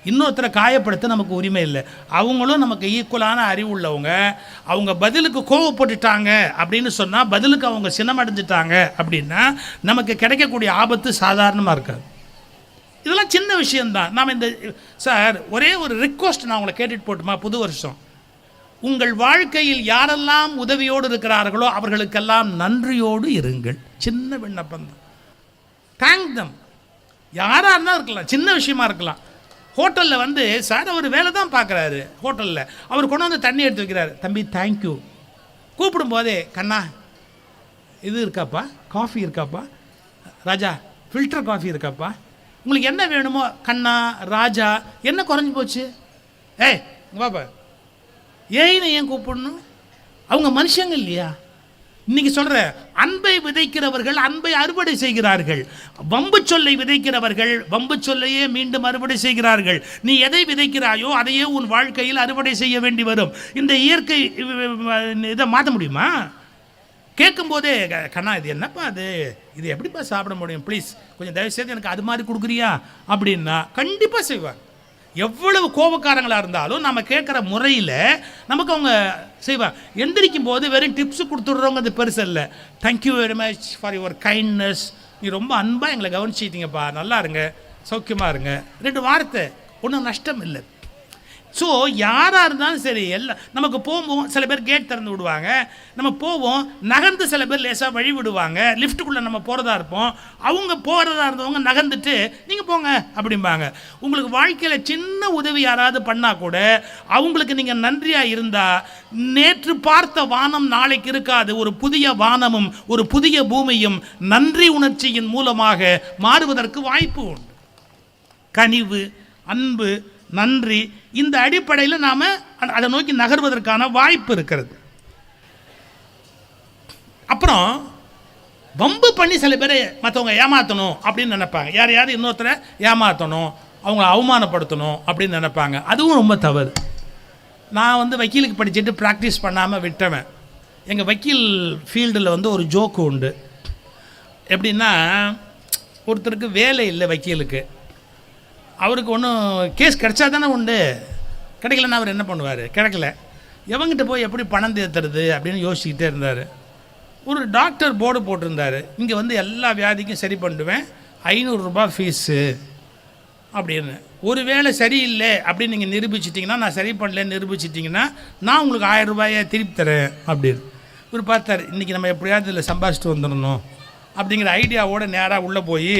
இன்னொருத்தரை காயப்படுத்த நமக்கு உரிமை இல்லை. அவங்களும் நமக்கு ஈக்குவலான அறிவு உள்ளவங்க. அவங்க பதிலுக்கு கோவப்பட்டுட்டாங்க அப்படின்னு சொன்னால், பதிலுக்கு அவங்க சினமடைஞ்சிட்டாங்க அப்படின்னா நமக்கு கிடைக்கக்கூடிய ஆபத்து சாதாரணமாக இருக்காது. இதெல்லாம் சின்ன விஷயந்தான். நாம் இந்த சார் ஒரே ஒரு ரிக்வஸ்ட் நான் உங்களை கேட்டுட்டு போட்டுமா? புது வருஷம் உங்கள் வாழ்க்கையில் யாரெல்லாம் உதவியோடு இருக்கிறார்களோ அவர்களுக்கெல்லாம் நன்றியோடு இருங்கள். சின்ன விண்ணப்பம் தான். தேங்க் தம். யாராக இருந்தால் இருக்கலாம், சின்ன விஷயமா இருக்கலாம். ஹோட்டலில் வந்து சார் அவர் வேலை தான் பார்க்குறாரு. ஹோட்டலில் அவர் கொண்டு வந்து தண்ணி எடுத்து வைக்கிறாரு. தம்பி தேங்க்யூ. கூப்பிடும் போதே கண்ணா இது இருக்காப்பா, காஃபி இருக்காப்பா, ராஜா ஃபில்டர் காஃபி இருக்காப்பா, உங்களுக்கு என்ன வேணுமோ கண்ணா ராஜா, என்ன குறைஞ்சி போச்சு? ஏய் பாப்பா ஏன் கூப்பிடணும்? அவங்க மனுஷங்க இல்லையா? இன்னைக்கு சொல்ற அன்பை விதைக்கிறவர்கள் அன்பை அறுவடை செய்கிறார்கள். வம்பு சொல்லை விதைக்கிறவர்கள் வம்பு சொல்லையே மீண்டும் அறுவடை செய்கிறார்கள். நீ எதை விதைக்கிறாயோ அதையே உன் வாழ்க்கையில் அறுவடை செய்ய வேண்டி வரும். இந்த இயற்கை இதை மாற்ற முடியுமா? கேட்கும் போதே கண்ணா இது என்னப்பா இது எப்படிப்பா சாப்பிட முடியும், ப்ளீஸ் கொஞ்சம் தயவுசெய்து எனக்கு அது மாதிரி கொடுக்குறியா அப்படின்னா கண்டிப்பாக செய்வார். எவ்வளவு கோபக்காரங்களாக இருந்தாலும் நம்ம கேட்குற முறையில் நமக்கு அவங்க செய்வார். எந்திரிக்கும் போது வெறும் டிப்ஸு கொடுத்துட்றவங்க அது பெருசு இல்லை. Thank you very much for your kindness, நீ ரொம்ப அன்பாக எங்களை கவனிச்சிட்டீங்கப்பா, நல்லா இருங்க, சௌக்கியமாக இருங்க. 2 வார்த்தை, ஒன்றும் நஷ்டம் இல்லை. ஸோ யாராக இருந்தாலும் சரி, எல்லாம் நமக்கு போவோம். சில பேர் கேட் திறந்து விடுவாங்க, நம்ம போவோம். நகர்ந்து சில பேர் லேசாக வழி விடுவாங்க. லிஃப்ட்டுக்குள்ளே நம்ம போகிறதா இருப்போம், அவங்க போகிறதா இருந்தவங்க நகர்ந்துட்டு நீங்கள் போங்க அப்படிம்பாங்க. உங்களுக்கு வாழ்க்கையில் சின்ன உதவி யாராவது பண்ணால் கூட அவங்களுக்கு நீங்கள் நன்றியாக இருந்தால், நேற்று பார்த்த வானம் நாளைக்கு இருக்காது. ஒரு புதிய வானமும் ஒரு புதிய பூமியும் நன்றி உணர்ச்சியின் மூலமாக மாறுவதற்கு வாய்ப்பு உண்டு. கனிவு, அன்பு, நன்றி, இந்த அடிப்படையில் நாம் அதை நோக்கி நகர்வதற்கான வாய்ப்பு இருக்கிறது. அப்புறம் வம்பு பண்ணி சில பேரை மற்றவங்க ஏமாற்றணும் அப்படின்னு நினைப்பாங்க. யாரையாவது இன்னொருத்தரை ஏமாற்றணும், அவங்கள அவமானப்படுத்தணும் அப்படின்னு நினைப்பாங்க. அதுவும் ரொம்ப தவறு. நான் வந்து வக்கீலுக்கு படிச்சுட்டு ப்ராக்டிஸ் பண்ணாமல் விட்டவன். எங்கள் வக்கீல் ஃபீல்டில் வந்து ஒரு ஜோக்கு உண்டு. எப்படின்னா, ஒருத்தருக்கு வேலை இல்லை வக்கீலுக்கு. அவருக்கு ஒன்றும் கேஸ் கிடைச்சா தானே உண்டு, கிடைக்கலன்னா அவர் என்ன பண்ணுவார்? கிடைக்கல, எவங்கிட்ட போய் எப்படி பணம் தேத்துறது அப்படின்னு யோசிச்சுக்கிட்டே இருந்தார். ஒரு டாக்டர் போர்டு போட்டிருந்தார், இங்கே வந்து எல்லா வியாதிக்கும் சரி பண்ணுவேன், 500 ரூபாய் ஃபீஸு அப்படின்னு. ஒரு வேளை சரியில்லை அப்படின்னு நீங்கள் நிரூபிச்சிட்டிங்கன்னா, நான் சரி பண்ணலன்னு நிரூபிச்சிட்டிங்கன்னா நான் உங்களுக்கு 1000 ரூபாயை திருப்பி தரேன் அப்படின்னு. இவர் பார்த்தார், இன்றைக்கி நம்ம எப்படியாவது இதில் சம்பாதிச்சிட்டு வந்துடணும் அப்படிங்கிற ஐடியாவோடு நேராக உள்ளே போய்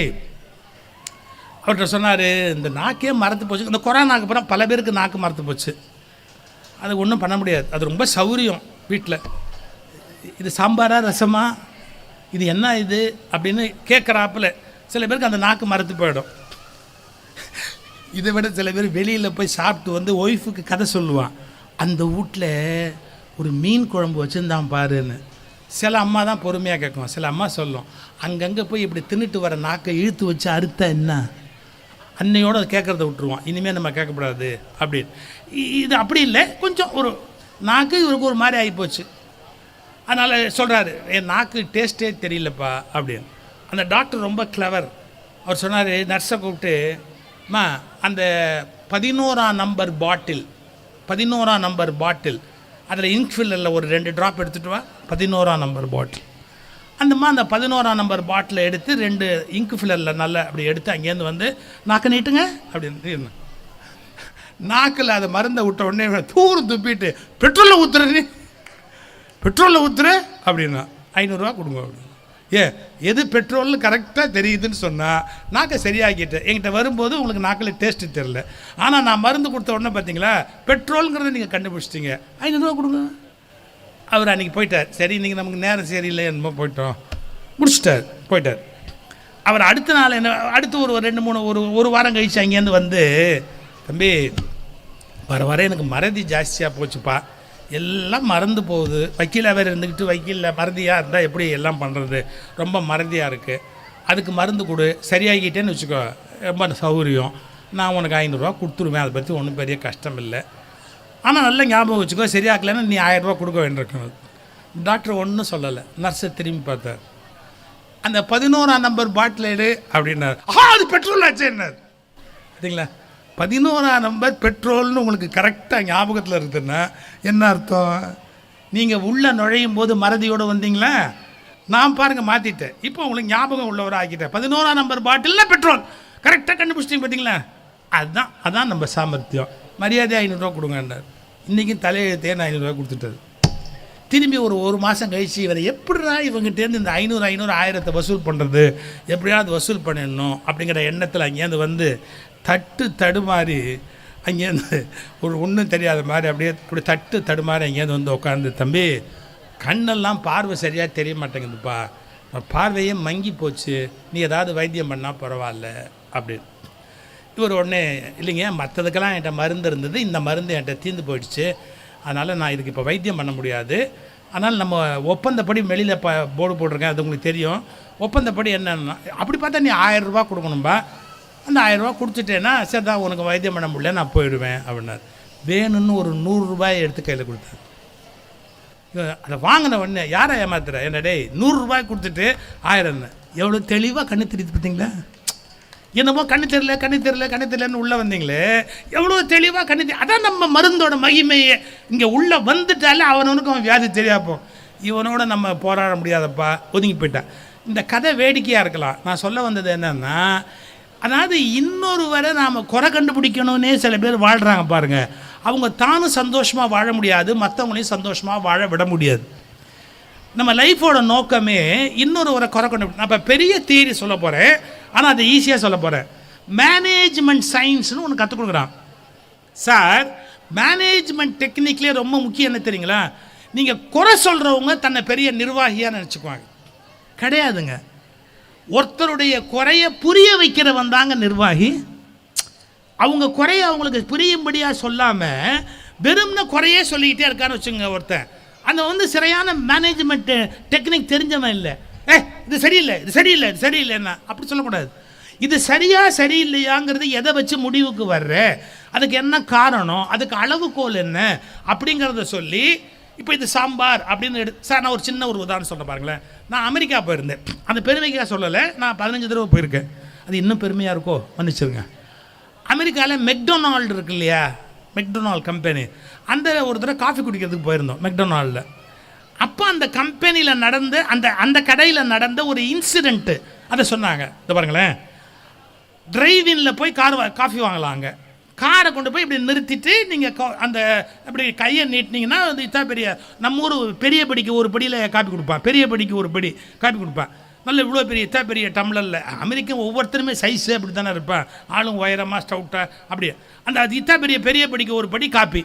அவர்கிட்ட சொன்னார், இந்த நாக்கே மறந்து போச்சு. இந்த கொரோனாக்கு அப்புறம் பல பேருக்கு நாக்கு மறந்து போச்சு. அது ஒன்றும் பண்ண முடியாது, அது ரொம்ப சௌரியம். வீட்டில் இது சாம்பாரா ரசமா, இது என்ன இது அப்படின்னு கேட்குறாப்புல சில பேருக்கு அந்த நாக்கு மறந்து போயிடும். இதை விட சில பேர் வெளியில் போய் சாப்பிட்டு வந்து ஒய்ஃபுக்கு கதை சொல்லுவான், அந்த வீட்டில் ஒரு மீன் குழம்பு வச்சுருந்தான் பாருன்னு. சில அம்மா தான் பொறுமையாக கேட்கும், சில அம்மா சொல்லும், அங்கங்கே போய் இப்படி தின்னுட்டு வர நாக்கை இழுத்து வச்சு அறுத்தா என்ன அன்னையோடு அதை கேட்குறத விட்டுருவான், இனிமேல் நம்ம கேட்கக்கூடாது அப்படின்னு. இது அப்படி இல்லை, கொஞ்சம் ஒரு நாக்கு இவருக்கு ஒரு மாதிரி ஆகிப்போச்சு. அதனால் சொல்கிறாரு, என் நாக்கு டேஸ்ட்டே தெரியலப்பா அப்படின்னு. அந்த டாக்டர் ரொம்ப கிளவர். அவர் சொன்னார், நர்ஸை கூப்பிட்டு, அம்மா அந்த 11ஆம் நம்பர் பாட்டில் அதில் இங்க் ஃபில்லரில் ஒரு 2 ட்ராப் எடுத்துகிட்டு வா. 11ஆம் நம்பர் பாட்டில். அந்தம்மா அந்த 11ஆம் நம்பர் பாட்டிலை எடுத்து 2 இங்க் ஃபில்லரில் நல்லா அப்படி எடுத்து அங்கேருந்து வந்து நாக்கு நீட்டுங்க அப்படின்னு. நாக்கில் அதை மருந்தை விட்ட உடனே துப்பிட்டு பெட்ரோலில் ஊற்றுற அப்படின்னா 500 ரூபா கொடுங்க அப்படின்னு. எது பெட்ரோல்னு கரெக்டாக தெரியுதுன்னு சொன்னால் நாக்கை சரியாக்கிட்டேன். என்கிட்ட வரும்போது உங்களுக்கு நாக்கில் டேஸ்ட்டு தெரில, ஆனால் நான் மருந்து கொடுத்த உடனே பார்த்தீங்களா பெட்ரோலுங்கிறத நீங்கள் கண்டுபிடிச்சிட்டிங்க, 500 ரூபா கொடுங்க. அவர் அன்றைக்கி போயிட்டார். சரி இன்றைக்கி நமக்கு நேரம் சரியில்லை என்னமோ போயிட்டோம், போயிட்டார். அவர் அடுத்த நாள் அடுத்து ஒரு 2-3 வாரம் கழிச்சு அங்கேருந்து வந்து, தம்பி வர எனக்கு மறதி ஜாஸ்தியாக போச்சுப்பா, எல்லாம் மறந்து போகுது, வக்கீலாக வேறு இருந்துக்கிட்டு வக்கீலில் மறதியாக இருந்தால் எப்படி எல்லாம் பண்ணுறது, ரொம்ப மறதியாக இருக்குது, அதுக்கு மருந்து கொடு, சரியாகிட்டேன்னு வச்சுக்கோ, ரொம்ப சௌகரியம், நான் உனக்கு 500 ரூபா கொடுத்துருவேன், அதை பற்றி ஒன்றும் பெரிய கஷ்டம் இல்லை, ஆனால் நல்ல ஞாபகம் வச்சுக்கோ, சரியாக்கலைன்னா நீ 1000 ரூபா கொடுக்க வேண்டியிருக்கணும். டாக்டர் ஒன்றும் சொல்லலை. நர்ஸை திரும்பி பார்த்தார். அந்த 11ஆம் நம்பர் பாட்டில் எடு அப்படின்னார். அது பெட்ரோல் ஆச்சு என்னார் சரிங்களா. 11ஆம் நம்பர் பெட்ரோல்னு உங்களுக்கு கரெக்டாக ஞாபகத்தில் இருக்குதுன்னா என்ன அர்த்தம்? நீங்கள் உள்ளே நுழையும் போது மறதியோடு வந்தீங்களா, நான் பாருங்கள் மாற்றிட்டேன், இப்போ உங்களுக்கு ஞாபகம் உள்ளவராக ஆக்கிட்டேன். 11ஆம் நம்பர் பாட்டிலில் பெட்ரோல் கரெக்டாக கண்டுபிடிச்சிட்டிங்க பார்த்தீங்களா. அதுதான் நம்ம சாமர்த்தியம். மரியாதை 500 ரூபா கொடுங்கன்னார். இன்றைக்கும் தலையெழுத்தையே நான் 500 ரூபா கொடுத்துட்டது. திரும்பி ஒரு மாதம் கழிச்சு இவரை எப்படிடா இவங்ககிட்டேருந்து இந்த 500 1000 வசூல் பண்ணுறது, எப்படியாவது வசூல் பண்ணிடணும் அப்படிங்கிற எண்ணத்தில் அங்கேருந்து வந்து தடுமாறி அங்கேருந்து ஒன்றும் தெரியாத மாதிரி அப்படியே இப்படி தடுமாறி அங்கேருந்து வந்து உட்காந்து, தம்பி கண்ணெல்லாம் பார்வை சரியாக தெரிய மாட்டேங்குதுப்பா, பார்வையே மங்கி போச்சு, நீ ஏதாவது வைத்தியம் பண்ணால் பரவாயில்ல அப்படின்னு. இவர் உடனே, இல்லைங்க மற்றதுக்கெல்லாம் என்கிட்ட மருந்து இருந்தது, இந்த மருந்து என்கிட்ட தீர்ந்து போயிடுச்சு, அதனால் நான் இதுக்கு இப்போ வைத்தியம் பண்ண முடியாது, ஆனால் நம்ம ஒப்பந்தப்படி வெளியில் போர்டு போட்டிருக்கேன், அது உங்களுக்கு தெரியும், ஒப்பந்தப்படி என்னன்னா அப்படி பார்த்தா நீ 1000 ரூபா கொடுக்கணும்பா, அந்த 1000 ரூபா கொடுத்துட்டேன்னா சரி தான் உனக்கு வைத்தியம் பண்ண முடியல, நான் போயிடுவேன் அப்படின்னார். வேணும்னு ஒரு 100 ரூபாயை எடுத்து கையில் கொடுத்தார். அதை வாங்கின உடனே யாரை ஏமாத்துற, என்னடே 100 ரூபாய் கொடுத்துட்டு 1000, எவ்வளோ தெளிவாக கண்ணு தெரியுது பார்த்தீங்களா. என்னமோ கண்ணு தெரியலன்னு உள்ளே வந்தீங்களே, எவ்வளோ தெளிவாக கண்ணு அதான் நம்ம மருந்தோட மகிமையே. இங்கே உள்ளே வந்துட்டாலே அவனுக்கு அவன் வியாதி தெரியாப்போம், இவனோட நம்ம போராட முடியாதப்பா, ஒதுங்கி போயிட்டான். இந்த கதை வேடிக்கையாக இருக்கலாம். நான் சொல்ல வந்தது என்னன்னா, அதாவது இன்னொருவரை நாம் குறை கண்டுபிடிக்கணும்னே சில பேர் வாழ்கிறாங்க பாருங்கள். அவங்க தானும் சந்தோஷமாக வாழ முடியாது, மற்றவங்களையும் சந்தோஷமாக வாழ விட முடியாது. நம்ம லைஃபோட நோக்கமே இன்னொருவரை குறை கண்டுபிடி. நான் இப்போ பெரிய தியரி சொல்ல போகிறேன், ஆனால் அதை ஈஸியாக சொல்ல போகிறேன். மேனேஜ்மெண்ட் சயின்ஸ்னு ஒன்று கற்றுக் கொடுக்குறான் சார். மேனேஜ்மெண்ட் டெக்னிக்லேயே ரொம்ப முக்கியம் என்ன தெரியுங்களா, நீங்கள் குறை சொல்கிறவங்க தன்னை பெரிய நிர்வாகியாக நினச்சிக்குவாங்க. கிடையாதுங்க. ஒருத்தருடைய குறைய புரிய வைக்கிறவன் தாங்க நிர்வாகி. அவங்க குறைய அவங்களுக்கு புரியும்படியாக சொல்லாமல் வெறும்ன குறையே சொல்லிக்கிட்டே இருக்கான்னு வச்சுங்க ஒருத்தன், அந்த சரியான மேனேஜ்மெண்ட் டெக்னிக் தெரிஞ்சவன் இல்லை. இது சரியில்லைன்னா அப்படி சொல்லக்கூடாது. இது சரியா சரியில்லையாங்கிறது எதை வச்சு முடிவுக்கு வர்ற, அதுக்கு என்ன காரணம், அதுக்கு அளவுகோல் என்ன அப்படிங்கிறத சொல்லி, இப்போ இது சாம்பார் அப்படின்னு சார் நான் ஒரு சின்ன உதாரணம் சொல்ல பாருங்களேன். நான் அமெரிக்கா போயிருந்தேன், அந்த பெருமைக்காக சொல்லலை, நான் 15 தடவை போயிருக்கேன், அது இன்னும் பெருமையாக இருக்கோ மன்னிச்சிருங்க. அமெரிக்காவில் மெக்டொனால்டு இருக்கு இல்லையா, மெக்டொனால்டு கம்பெனி, அந்த ஒரு தடவை காஃபி குடிக்கிறதுக்கு போயிருந்தோம் மெக்டொனால்டில். அப்போ அந்த கம்பெனியில் நடந்த அந்த கடையில் நடந்த ஒரு இன்சிடெண்ட்டு அதை சொன்னாங்க. இதை பாருங்களேன், டிரைவினில் போய் காஃபி வாங்கலாங்க, காரை கொண்டு போய் இப்படி நிறுத்திட்டு நீங்கள் அந்த அப்படி கையை நீட்டினீங்கன்னா அது இத்தா பெரிய, நம்ம ஊர் பெரிய படிக்கு ஒரு படியில் காப்பி கொடுப்பான், பெரிய படிக்கு ஒரு படி காப்பி கொடுப்பான், நல்ல இவ்வளோ பெரிய இத்தா பெரிய டம்ளரில். அமெரிக்கன் ஒவ்வொருத்தருமே சைஸு அப்படி தானே இருப்பான், ஆளும் உயரமாக ஸ்டவுட்டாக அப்படியே. அது இத்தா பெரிய படிக்கு ஒரு படி காப்பி.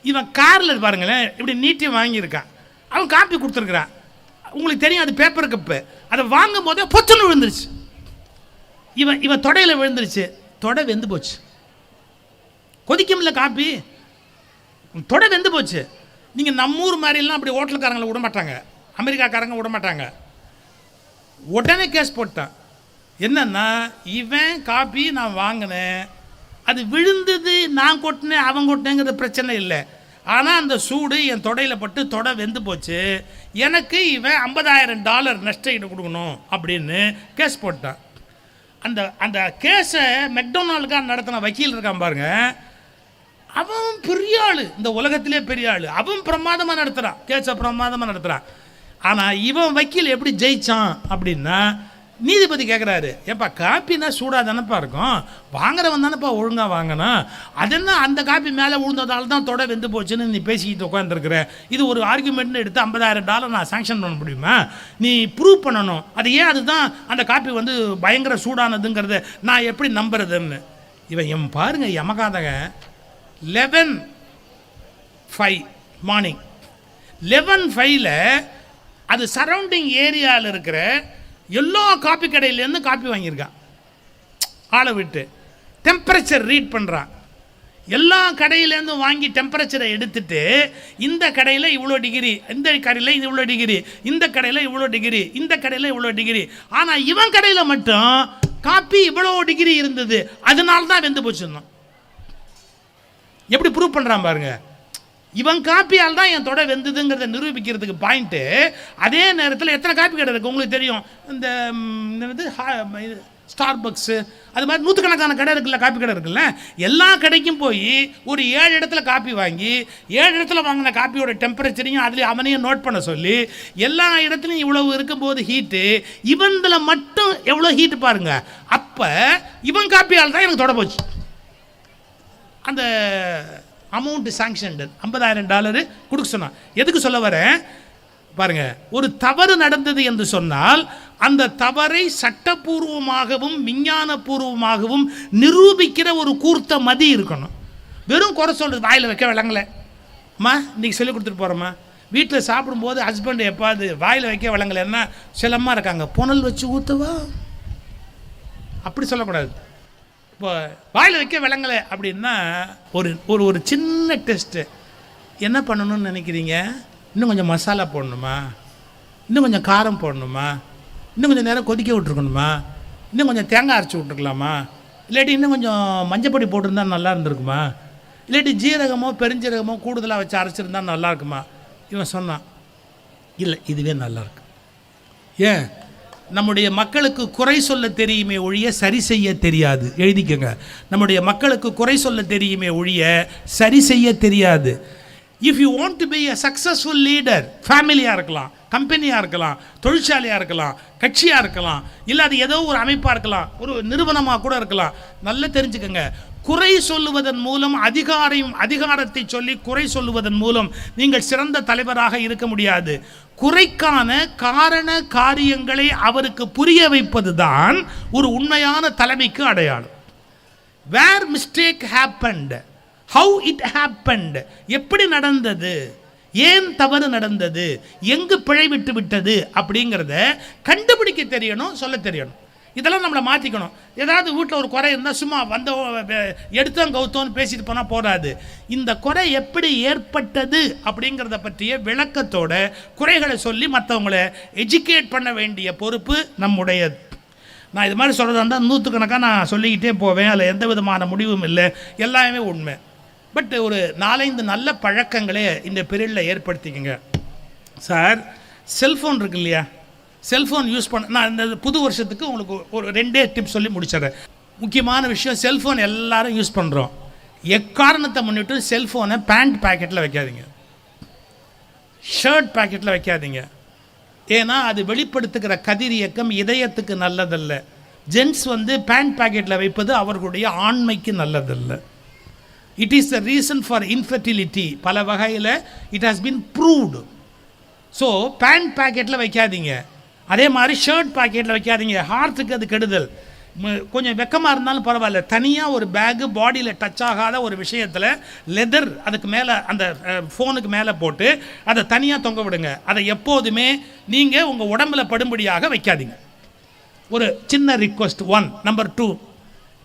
இவன் காரில் பாருங்களேன் இப்படி நீட்டி வாங்கியிருக்கான், அவன் காப்பி கொடுத்துருக்குறான். உங்களுக்கு தெரியும் அது பேப்பர் கப்பு, அதை வாங்கும் போதே பொத்துன்னு விழுந்துருச்சு. இவன் தொடையில் விழுந்துருச்சு, தொடை வெந்து போச்சு. கொதிக்கும்ல காப்பி, தொடை வெந்து போச்சு. நீங்கள் நம்ம ஊர் மாதிரிலாம் அப்படி ஹோட்டலுக்காரங்களை விட மாட்டாங்க, அமெரிக்காக்காரங்க விட மாட்டாங்க. உடனே கேஸ் போட்டான். என்னன்னா, இவன் காப்பி நான் வாங்கினேன், அது விழுந்தது, நான் கொட்டினேன் அவன் கொட்டினேங்கிறது பிரச்சனை இல்லை. ஆனால் அந்த சூடு என் தொடையில் பட்டு தொடை வெந்து போச்சு, எனக்கு இவன் $50,000 நஷ்ட ஈடு கொடுக்கணும் அப்படின்னு கேஸ் போட்டான். அந்த அந்த கேஸை மெக்டொனால்டுக்காக நடத்தின வக்கீல் இருக்கான் பாருங்க, அவன் பெரிய ஆள், இந்த உலகத்திலே பெரிய ஆள். அவன் பிரமாதமாக நடத்துகிறான், கேஸை பிரமாதமாக நடத்துகிறான். ஆனால் இவன் வக்கீல் எப்படி ஜெயிச்சான் அப்படின்னா, நீதிபதி கேட்குறாரு, ஏப்பா காப்பினா சூடாக தானேப்பா இருக்கும், வாங்குறவன் தானேப்பா ஒழுங்காக வாங்கினான், அது என்ன அந்த காப்பி மேலே விழுந்ததால தான் தொடை வெந்து போச்சுன்னு நீ பேசிக்கிட்டு உட்காந்துருக்குற, இது ஒரு ஆர்குமெண்ட்னு எடுத்து $50,000 நான் சாங்ஷன் பண்ண முடியுமா, நீ ப்ரூவ் பண்ணணும், அது ஏன் அதுதான் அந்த காப்பி வந்து பயங்கர சூடானதுங்கிறத நான் எப்படி நம்புறதுன்னு. இவன் என் பாருங்க யமகாதக 11:05 மார்னிங் 11:05 அது சரௌண்டிங் ஏரியாவில் இருக்கிற எல்லா காப்பி கடையிலேருந்து காப்பி வாங்கியிருக்கான். ஆளை விட்டு டெம்பரேச்சர் ரீட் பண்ணுறான். எல்லா கடையிலேருந்து வாங்கி டெம்பரேச்சரை எடுத்துட்டு, இந்த கடையில் இவ்வளோ டிகிரி, இந்த கடையில் இவ்வளோ டிகிரி, இந்த கடையில் இவ்வளோ டிகிரி, இந்த கடையில் இவ்வளோ டிகிரி. ஆனால் இவன் கடையில் மட்டும் காப்பி இவ்வளோ டிகிரி இருந்தது, அதனால தான் வெந்து போச்சுருந்தான். எப்படி ப்ரூவ் பண்ணுறான் பாருங்க. இவன் காப்பியால் தான் என் தொடை வெந்ததுங்கிறத நிரூபிக்கிறதுக்கு பாயிண்ட்டு. அதே நேரத்தில் எத்தனை காப்பி கடை இருக்குது உங்களுக்கு தெரியும், இந்த ஸ்டார்பக்ஸு, அது மாதிரி நூற்றுக்கணக்கான கடை இருக்குல்ல, காப்பி கடை இருக்குல்ல, எல்லா கடைக்கும் போய் ஒரு 7 இடத்துல காப்பி வாங்கி 7 இடத்துல வாங்கின காப்பியோட டெம்பரேச்சரையும் அதுலேயும் அவனையும் நோட் பண்ண சொல்லி, எல்லா இடத்துலையும் இவ்வளவு இருக்கும்போது ஹீட்டு, இவனில் மட்டும் எவ்வளோ ஹீட்டு பாருங்க. அப்போ இவன் காப்பியால் தான் எனக்கு தொட போச்சு. அந்த அமௌண்ட்டு சாங்ஷன்டு $50,000 கொடுக்க சொன்னான். எதுக்கு சொல்ல வரேன் பாருங்க, ஒரு தவறு நடந்தது என்று சொன்னால் அந்த தவறை சட்டப்பூர்வமாகவும் விஞ்ஞானபூர்வமாகவும் நிரூபிக்கிற ஒரு கூர்த்த மதி இருக்கணும். வெறும் குறை சொல்றது, வாயில் வைக்க விளங்கலை அம்மா இன்றைக்கி சொல்லி கொடுத்துட்டு போகிறோம்மா, வீட்டில் சாப்பிடும்போது ஹஸ்பண்ட் எப்பாவது வாயில் வைக்க விளங்கலைன்னா சிலம்மா இருக்காங்க, புனல் வச்சு ஊற்றுவா, அப்படி சொல்லக்கூடாது. இப்போ வாயில் வைக்க விளங்கலை அப்படின்னா ஒரு ஒரு ஒரு சின்ன டெஸ்ட்டு. என்ன பண்ணணும்னு நினைக்கிறீங்க? இன்னும் கொஞ்சம் மசாலா போடணுமா, இன்னும் கொஞ்சம் காரம் போடணுமா, இன்னும் கொஞ்சம் நேரம் கொதிக்க விட்ருக்கணுமா, இன்னும் கொஞ்சம் தேங்காய் அரைச்சி விட்ருக்கலாமா, இல்லாட்டி இன்னும் கொஞ்சம் மஞ்சப்பொடி போட்டிருந்தா நல்லா இருந்திருக்குமா, இல்லாட்டி ஜீரகமோ பெருஞ்சீரகமோ கூடுதலாக வச்சு அரைச்சிருந்தா நல்லா இருக்குமா. இவன் சொன்னான், இல்லை இதுவே நல்லாயிருக்கு. ஏன்? நம்முடைய மக்களுக்கு குறை சொல்ல தெரியுமே ஒழிய சரி செய்ய தெரியாது. எழுதிக்கங்க, நம்முடைய மக்களுக்கு குறை சொல்ல தெரியுமே ஒழிய சரி செய்ய தெரியாது. If you want to be a successful leader, ஃபேமிலியாக இருக்கலாம், கம்பெனியாக இருக்கலாம், தொழிற்சாலையாக இருக்கலாம், கட்சியாக இருக்கலாம், இல்லை அது ஏதோ ஒரு அமைப்பாக இருக்கலாம், ஒரு நிறுவனமாக கூட இருக்கலாம். நல்லா தெரிஞ்சுக்கங்க, குறை சொல்லுவதன் மூலம் அதிகாரத்தை சொல்லி குறை சொல்லுவதன் மூலம் நீங்கள் சிறந்த தலைவராக இருக்க முடியாது. குறைக்கான காரண காரியங்களை அவருக்கு புரிய வைப்பது தான் ஒரு உண்மையான தலைமைக்கு அடையாளம். Where mistake happened, how it happened, எப்படி நடந்தது, ஏன் தவறு நடந்தது, எங்கு பிழை விட்டு விட்டது அப்படிங்கிறத கண்டுபிடிக்க தெரியணும், சொல்ல தெரியணும். இதெல்லாம் நம்மளை மாற்றிக்கணும். ஏதாவது வீட்டில் ஒரு குறை இருந்தால் சும்மா வந்த எடுத்தோம் கவுத்தோன்னு பேசிட்டு போனால் போகாது. இந்த குறை எப்படி ஏற்பட்டது அப்படிங்கிறத பற்றிய விளக்கத்தோட குறைகளை சொல்லி மற்றவங்களை எஜுகேட் பண்ண வேண்டிய பொறுப்பு நம்முடையது. நான் இது மாதிரி சொல்கிறதா இருந்தால் 100கணக்காக நான் சொல்லிக்கிட்டே போவேன், அதில் எந்த விதமான முடிவும் இல்லை, எல்லாமே உண்மை. பட் ஒரு 4-5 நல்ல பழக்கங்களே இந்த பீரியடில் ஏற்படுத்திக்கங்க. சார், செல்ஃபோன் இருக்கு இல்லையா, செல்ஃபோன் யூஸ் பண்ண நான் இந்த புது வருஷத்துக்கு உங்களுக்கு ஒரு 2 டிப்ஸ் சொல்லி முடிச்சிடறேன். முக்கியமான விஷயம், செல்ஃபோன் எல்லாரும் யூஸ் பண்ணுறோம். எக்காரணத்தை முன்னிட்டு செல்ஃபோனை பேண்ட் பேக்கெட்டில் வைக்காதீங்க, ஷர்ட் பேக்கெட்டில் வைக்காதீங்க. ஏன்னா அது வெளிப்படுத்துகிற கதிர் இயக்கம் இதயத்துக்கு நல்லதல்ல. ஜென்ட்ஸ் பேண்ட் பேக்கெட்டில் வைப்பது அவர்களுடைய ஆண்மைக்கு நல்லதல்ல. It is the reason for infertility. பல வகையில் it has been proved. So pant பேக்கெட்டில் வைக்காதீங்க. அதே மாதிரி ஷர்ட் பாக்கெட்டில் வைக்காதீங்க, ஹார்ட்டுக்கு அது கெடுதல். கொஞ்சம் வெக்கமாக இருந்தாலும் பரவாயில்ல, தனியாக ஒரு பேக்கு பாடியில் டச் ஆகாத ஒரு விஷயத்தில் லெதர் அதுக்கு மேலே அந்த ஃபோனுக்கு மேலே போட்டு அதை தனியாக தொங்க விடுங்க. அதை எப்போதுமே நீங்கள் உங்கள் உடம்பில் படும்படியாக வைக்காதீங்க. ஒரு சின்ன ரிக்வஸ்ட் 1. நம்பர் 2,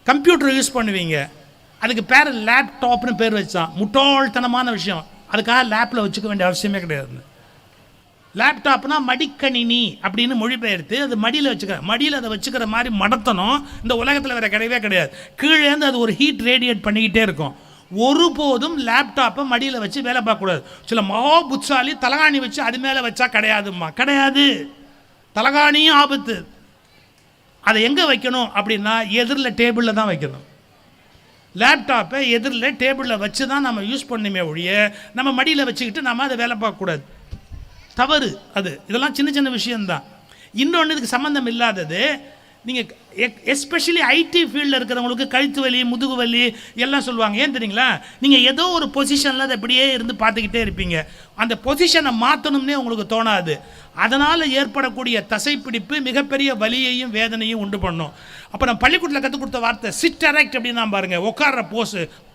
கம்ப்யூட்டர் யூஸ் பண்ணுவீங்க, அதுக்கு பேர் லேப்டாப்னு பேர் வச்சான். முட்டாள்தனமான விஷயம். அதுக்காக லேப்பில் வச்சுக்க வேண்டிய அவசியமே கிடையாது. லேப்டாப்னா மடிக்கணினி அப்படின்னு மொழிபெயர்த்து அது மடியில் அதை வச்சுக்கிற மாதிரி மடத்தணும். இந்த உலகத்தில் வேறு கிடையவே கிடையாது. கீழேருந்து அது ஒரு ஹீட் ரேடியேட் பண்ணிக்கிட்டே இருக்கும். ஒருபோதும் லேப்டாப்பை மடியில் வச்சு வேலை பார்க்கக்கூடாது. சில மகா புட்சாலி தலகாணி வச்சு அது மேலே வச்சா கிடையாதும்மா, கிடையாது. தலகாணியும் ஆபத்து. அதை எங்கே வைக்கணும் அப்படின்னா எதிரில் டேபிளில் தான் வைக்கணும். லேப்டாப்பை எதிரில் டேபிளில் வச்சு தான் நம்ம யூஸ் பண்ணுமே ஒழிய நம்ம மடியில் வச்சுக்கிட்டு நம்ம அதை வேலை பார்க்கக்கூடாது. தவறு அது. இதெல்லாம் சின்ன சின்ன விஷயந்தான். இன்னொன்று இதுக்கு சம்மந்தம் இல்லாதது, நீங்கள் எஸ்பெஷலி ஐடி ஃபீல்டில் இருக்கிறவங்களுக்கு கழுத்து வலி, முதுகு வலி எல்லாம் சொல்லுவாங்க. ஏன் தெரியுங்களா? நீங்கள் ஏதோ ஒரு பொசிஷனில் அதை அப்படியே இருந்து பார்த்துக்கிட்டே இருப்பீங்க. அந்த பொசிஷனை மாற்றணும்னே உங்களுக்கு தோணாது. அதனால் ஏற்படக்கூடிய தசைப்பிடிப்பு மிகப்பெரிய வலியையும் வேதனையும் உண்டு பண்ணும். அப்போ நான் பள்ளிக்கூடத்தில் கற்றுக் கொடுத்த வார்த்தை சிட் எரெக்ட் அப்படின்னு தான் பாருங்கள். உட்கார்ற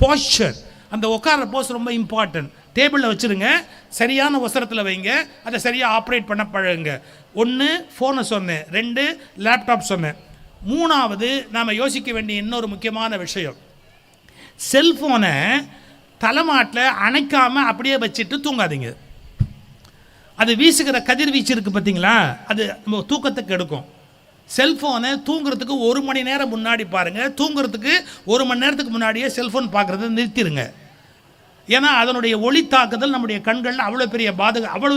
போஸ்சர். அந்த உட்கார்ற போஸ் ரொம்ப இம்பார்ட்டன்ட். டேபிளில் வச்சுருங்க, சரியான அவசரத்தில் வைங்க, அதை சரியாக ஆப்ரேட் பண்ண பழகுங்க. 1 ஃபோனை சொன்னேன், 2 லேப்டாப் சொன்னேன். 3வது நாம் யோசிக்க வேண்டிய இன்னொரு முக்கியமான விஷயம், செல்ஃபோனை தலைமாட்டில் அணைக்காமல் அப்படியே வச்சுட்டு தூங்காதீங்க. அது வீசுகிற கதிர்வீச்சு இருக்குது பார்த்தீங்களா, அது நம்ம தூக்கத்துக்கு எடுக்கும். செல்ஃபோனை தூங்குறதுக்கு 1 மணி நேரம் முன்னாடி பாருங்கள். தூங்குறதுக்கு 1 மணி நேரத்துக்கு முன்னாடியே செல்ஃபோன் பார்க்குறத நிறுத்திடுங்க. ஏன்னா அதனுடைய ஒளி தாக்குதல் நம்முடைய கண்களில் அவ்வளோ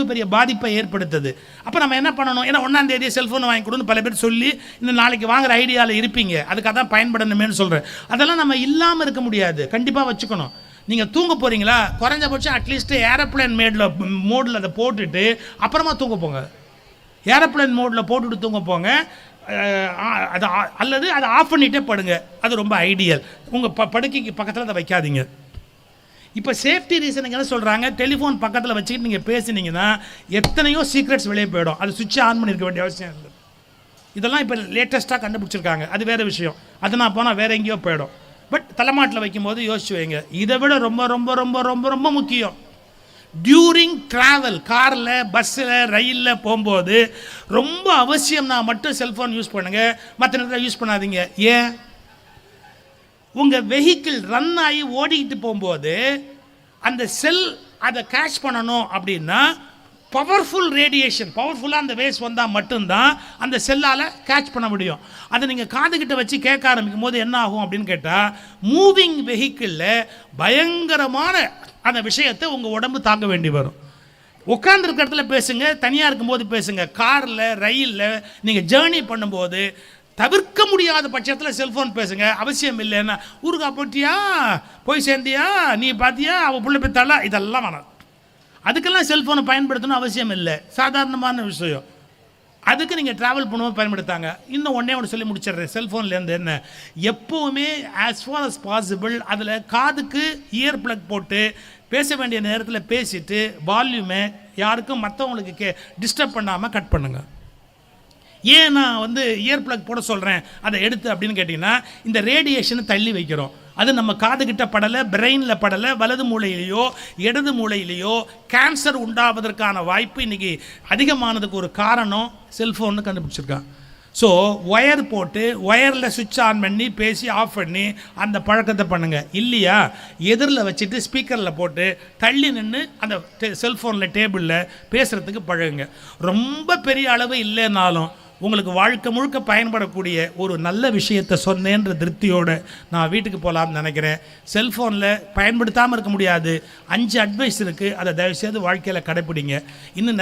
பெரிய பாதிப்பை ஏற்படுத்துது. அப்போ நம்ம என்ன பண்ணணும்? ஏன்னா 1ஆம் தேதியே செல்ஃபோன் வாங்கி கொடுன்னு பல பேர் சொல்லி இன்னும் நாளைக்கு வாங்குற ஐடியாவில் இருப்பீங்க. அதுக்காக தான் பயன்படணுமேனு சொல்கிறேன். அதெல்லாம் நம்ம இல்லாமல் இருக்க முடியாது, கண்டிப்பாக வச்சுக்கணும். நீங்கள் தூங்க போகிறீங்களா, குறைஞ்சபட்சம் அட்லீஸ்ட்டு ஏரோப்ளேன் மோடில் அதை போட்டுட்டு அப்புறமா தூங்க போங்க. ஏரோப்ளேன் மோடில் போட்டுட்டு தூங்க போங்க. அது அல்லது அதை ஆஃப் பண்ணிகிட்டே படுங்க. அது ரொம்ப ஐடியல். உங்கள் படுக்கைக்கு பக்கத்தில் அதை வைக்காதீங்க. இப்போ சேஃப்டி ரீசனுக்கு என்ன சொல்கிறாங்க, டெலிஃபோன் பக்கத்தில் வச்சுக்கிட்டு நீங்கள் பேசினீங்கன்னா எத்தனையோ சீக்ரெட்ஸ் வெளியே போயிடும். அது சுவிட்சை ஆன் பண்ணியிருக்க வேண்டிய அவசியம் இல்லை. இதெல்லாம் இப்போ லேட்டஸ்ட்டாக கண்டுபிடிச்சிருக்காங்க. அது வேறு விஷயம். அது நான் போனால் வேறு எங்கேயோ போயிடும். பட் தலைமாட்டில் வைக்கும்போது யோசிச்சு வைங்க. இதை விட ரொம்ப ரொம்ப ரொம்ப ரொம்ப ரொம்ப முக்கியம், டியூரிங் ட்ராவல், காரில், பஸ்ஸில், ரயிலில் போகும்போது ரொம்ப அவசியம்னா மட்டும் செல்ஃபோன் யூஸ் பண்ணுங்கள். மற்ற நேரத்தில் யூஸ் பண்ணாதீங்க. ஏன்? உங்கள் வெஹிக்கிள் ரன் ஆகி ஓடிக்கிட்டு போகும்போது அந்த செல் அதை கேட்ச் பண்ணணும் அப்படின்னா பவர்ஃபுல் ரேடியேஷன், பவர்ஃபுல்லாக அந்த வேவ்ஸ் வந்தால் மட்டும்தான் அந்த செல்லால் கேட்ச் பண்ண முடியும். அதை நீங்கள் காதுகிட்ட வச்சு கேட்க ஆரம்பிக்கும் போது என்ன ஆகும் அப்படின்னு கேட்டால், மூவிங் வெஹிக்கிளில் பயங்கரமான அந்த விஷயத்தை உங்கள் உடம்பு தாங்க வேண்டி வரும். உட்காந்துருக்க இடத்துல பேசுங்க, தனியாக இருக்கும்போது பேசுங்க. காரில், ரயிலில் நீங்கள் ஜேர்னி பண்ணும்போது தவிர்க்க முடியாத பட்சத்தில் செல்ஃபோன் பேசுங்க. அவசியம் இல்லைன்னா ஊருக்கா போட்டியா, போய் சேர்ந்தியா, நீ பார்த்தியா, அவள் பிள்ளை பெற்றாளா, இதெல்லாம் வேணாம். அதுக்கெல்லாம் செல்ஃபோனை பயன்படுத்தணும் அவசியம் இல்லை, சாதாரணமான விஷயம். அதுக்கு நீங்கள் ட்ராவல் பண்ணும்போது பயன்படுத்தாங்க. இன்னும் ஒன்று சொல்லி முடிச்சிடுறேன். செல்ஃபோன்லேருந்து என்ன, எப்போவுமே ஆஸ் ஃபார் அஸ் பாசிபிள் அதில் காதுக்கு இயர் ப்ளக் போட்டு பேச வேண்டிய நேரத்தில் பேசிட்டு வால்யூமை யாருக்கும் மற்றவங்களுக்கு டிஸ்டர்ப் பண்ணாமல் கட் பண்ணுங்கள். ஏன் நான் இயர் ப்ளக் போட சொல்கிறேன் அதை எடுத்து அப்படின்னு கேட்டிங்கன்னா, இந்த ரேடியேஷனை தள்ளி வைக்கிறோம். அது நம்ம காதுகிட்ட படலை, பிரெயினில் படலை, வலது மூளையிலையோ இடது மூளையிலையோ கேன்சர் உண்டாவதற்கான வாய்ப்பு இன்றைக்கி அதிகமானதுக்கு ஒரு காரணம் செல்ஃபோன்னு கண்டுபிடிச்சிருக்கான். ஸோ ஒயர் போட்டு ஒயரில் சுவிட்ச் ஆன் பண்ணி பேசி ஆஃப் பண்ணி அந்த பழக்கத்தை பண்ணுங்கள். இல்லையா எதிரில் வச்சுட்டு ஸ்பீக்கரில் போட்டு தள்ளி நின்று அந்த செல்ஃபோனில் டேபிளில் பேசுகிறதுக்கு பழகுங்க. ரொம்ப பெரிய அளவு இல்லைன்னாலும் உங்களுக்கு வாழ்க்கை முழுக்க பயன்படக்கூடிய ஒரு நல்ல விஷயத்தை சொன்னேன்ற திருப்தியோடு நான் வீட்டுக்கு போகலாம்னு நினைக்கிறேன். செல்ஃபோனில் பயன்படுத்தாமல் இருக்க முடியாது. 5 அட்வைஸ் இருக்குது, அதை தயவுசெய்து வாழ்க்கையில் கடைப்பிடிங்க. இன்னும்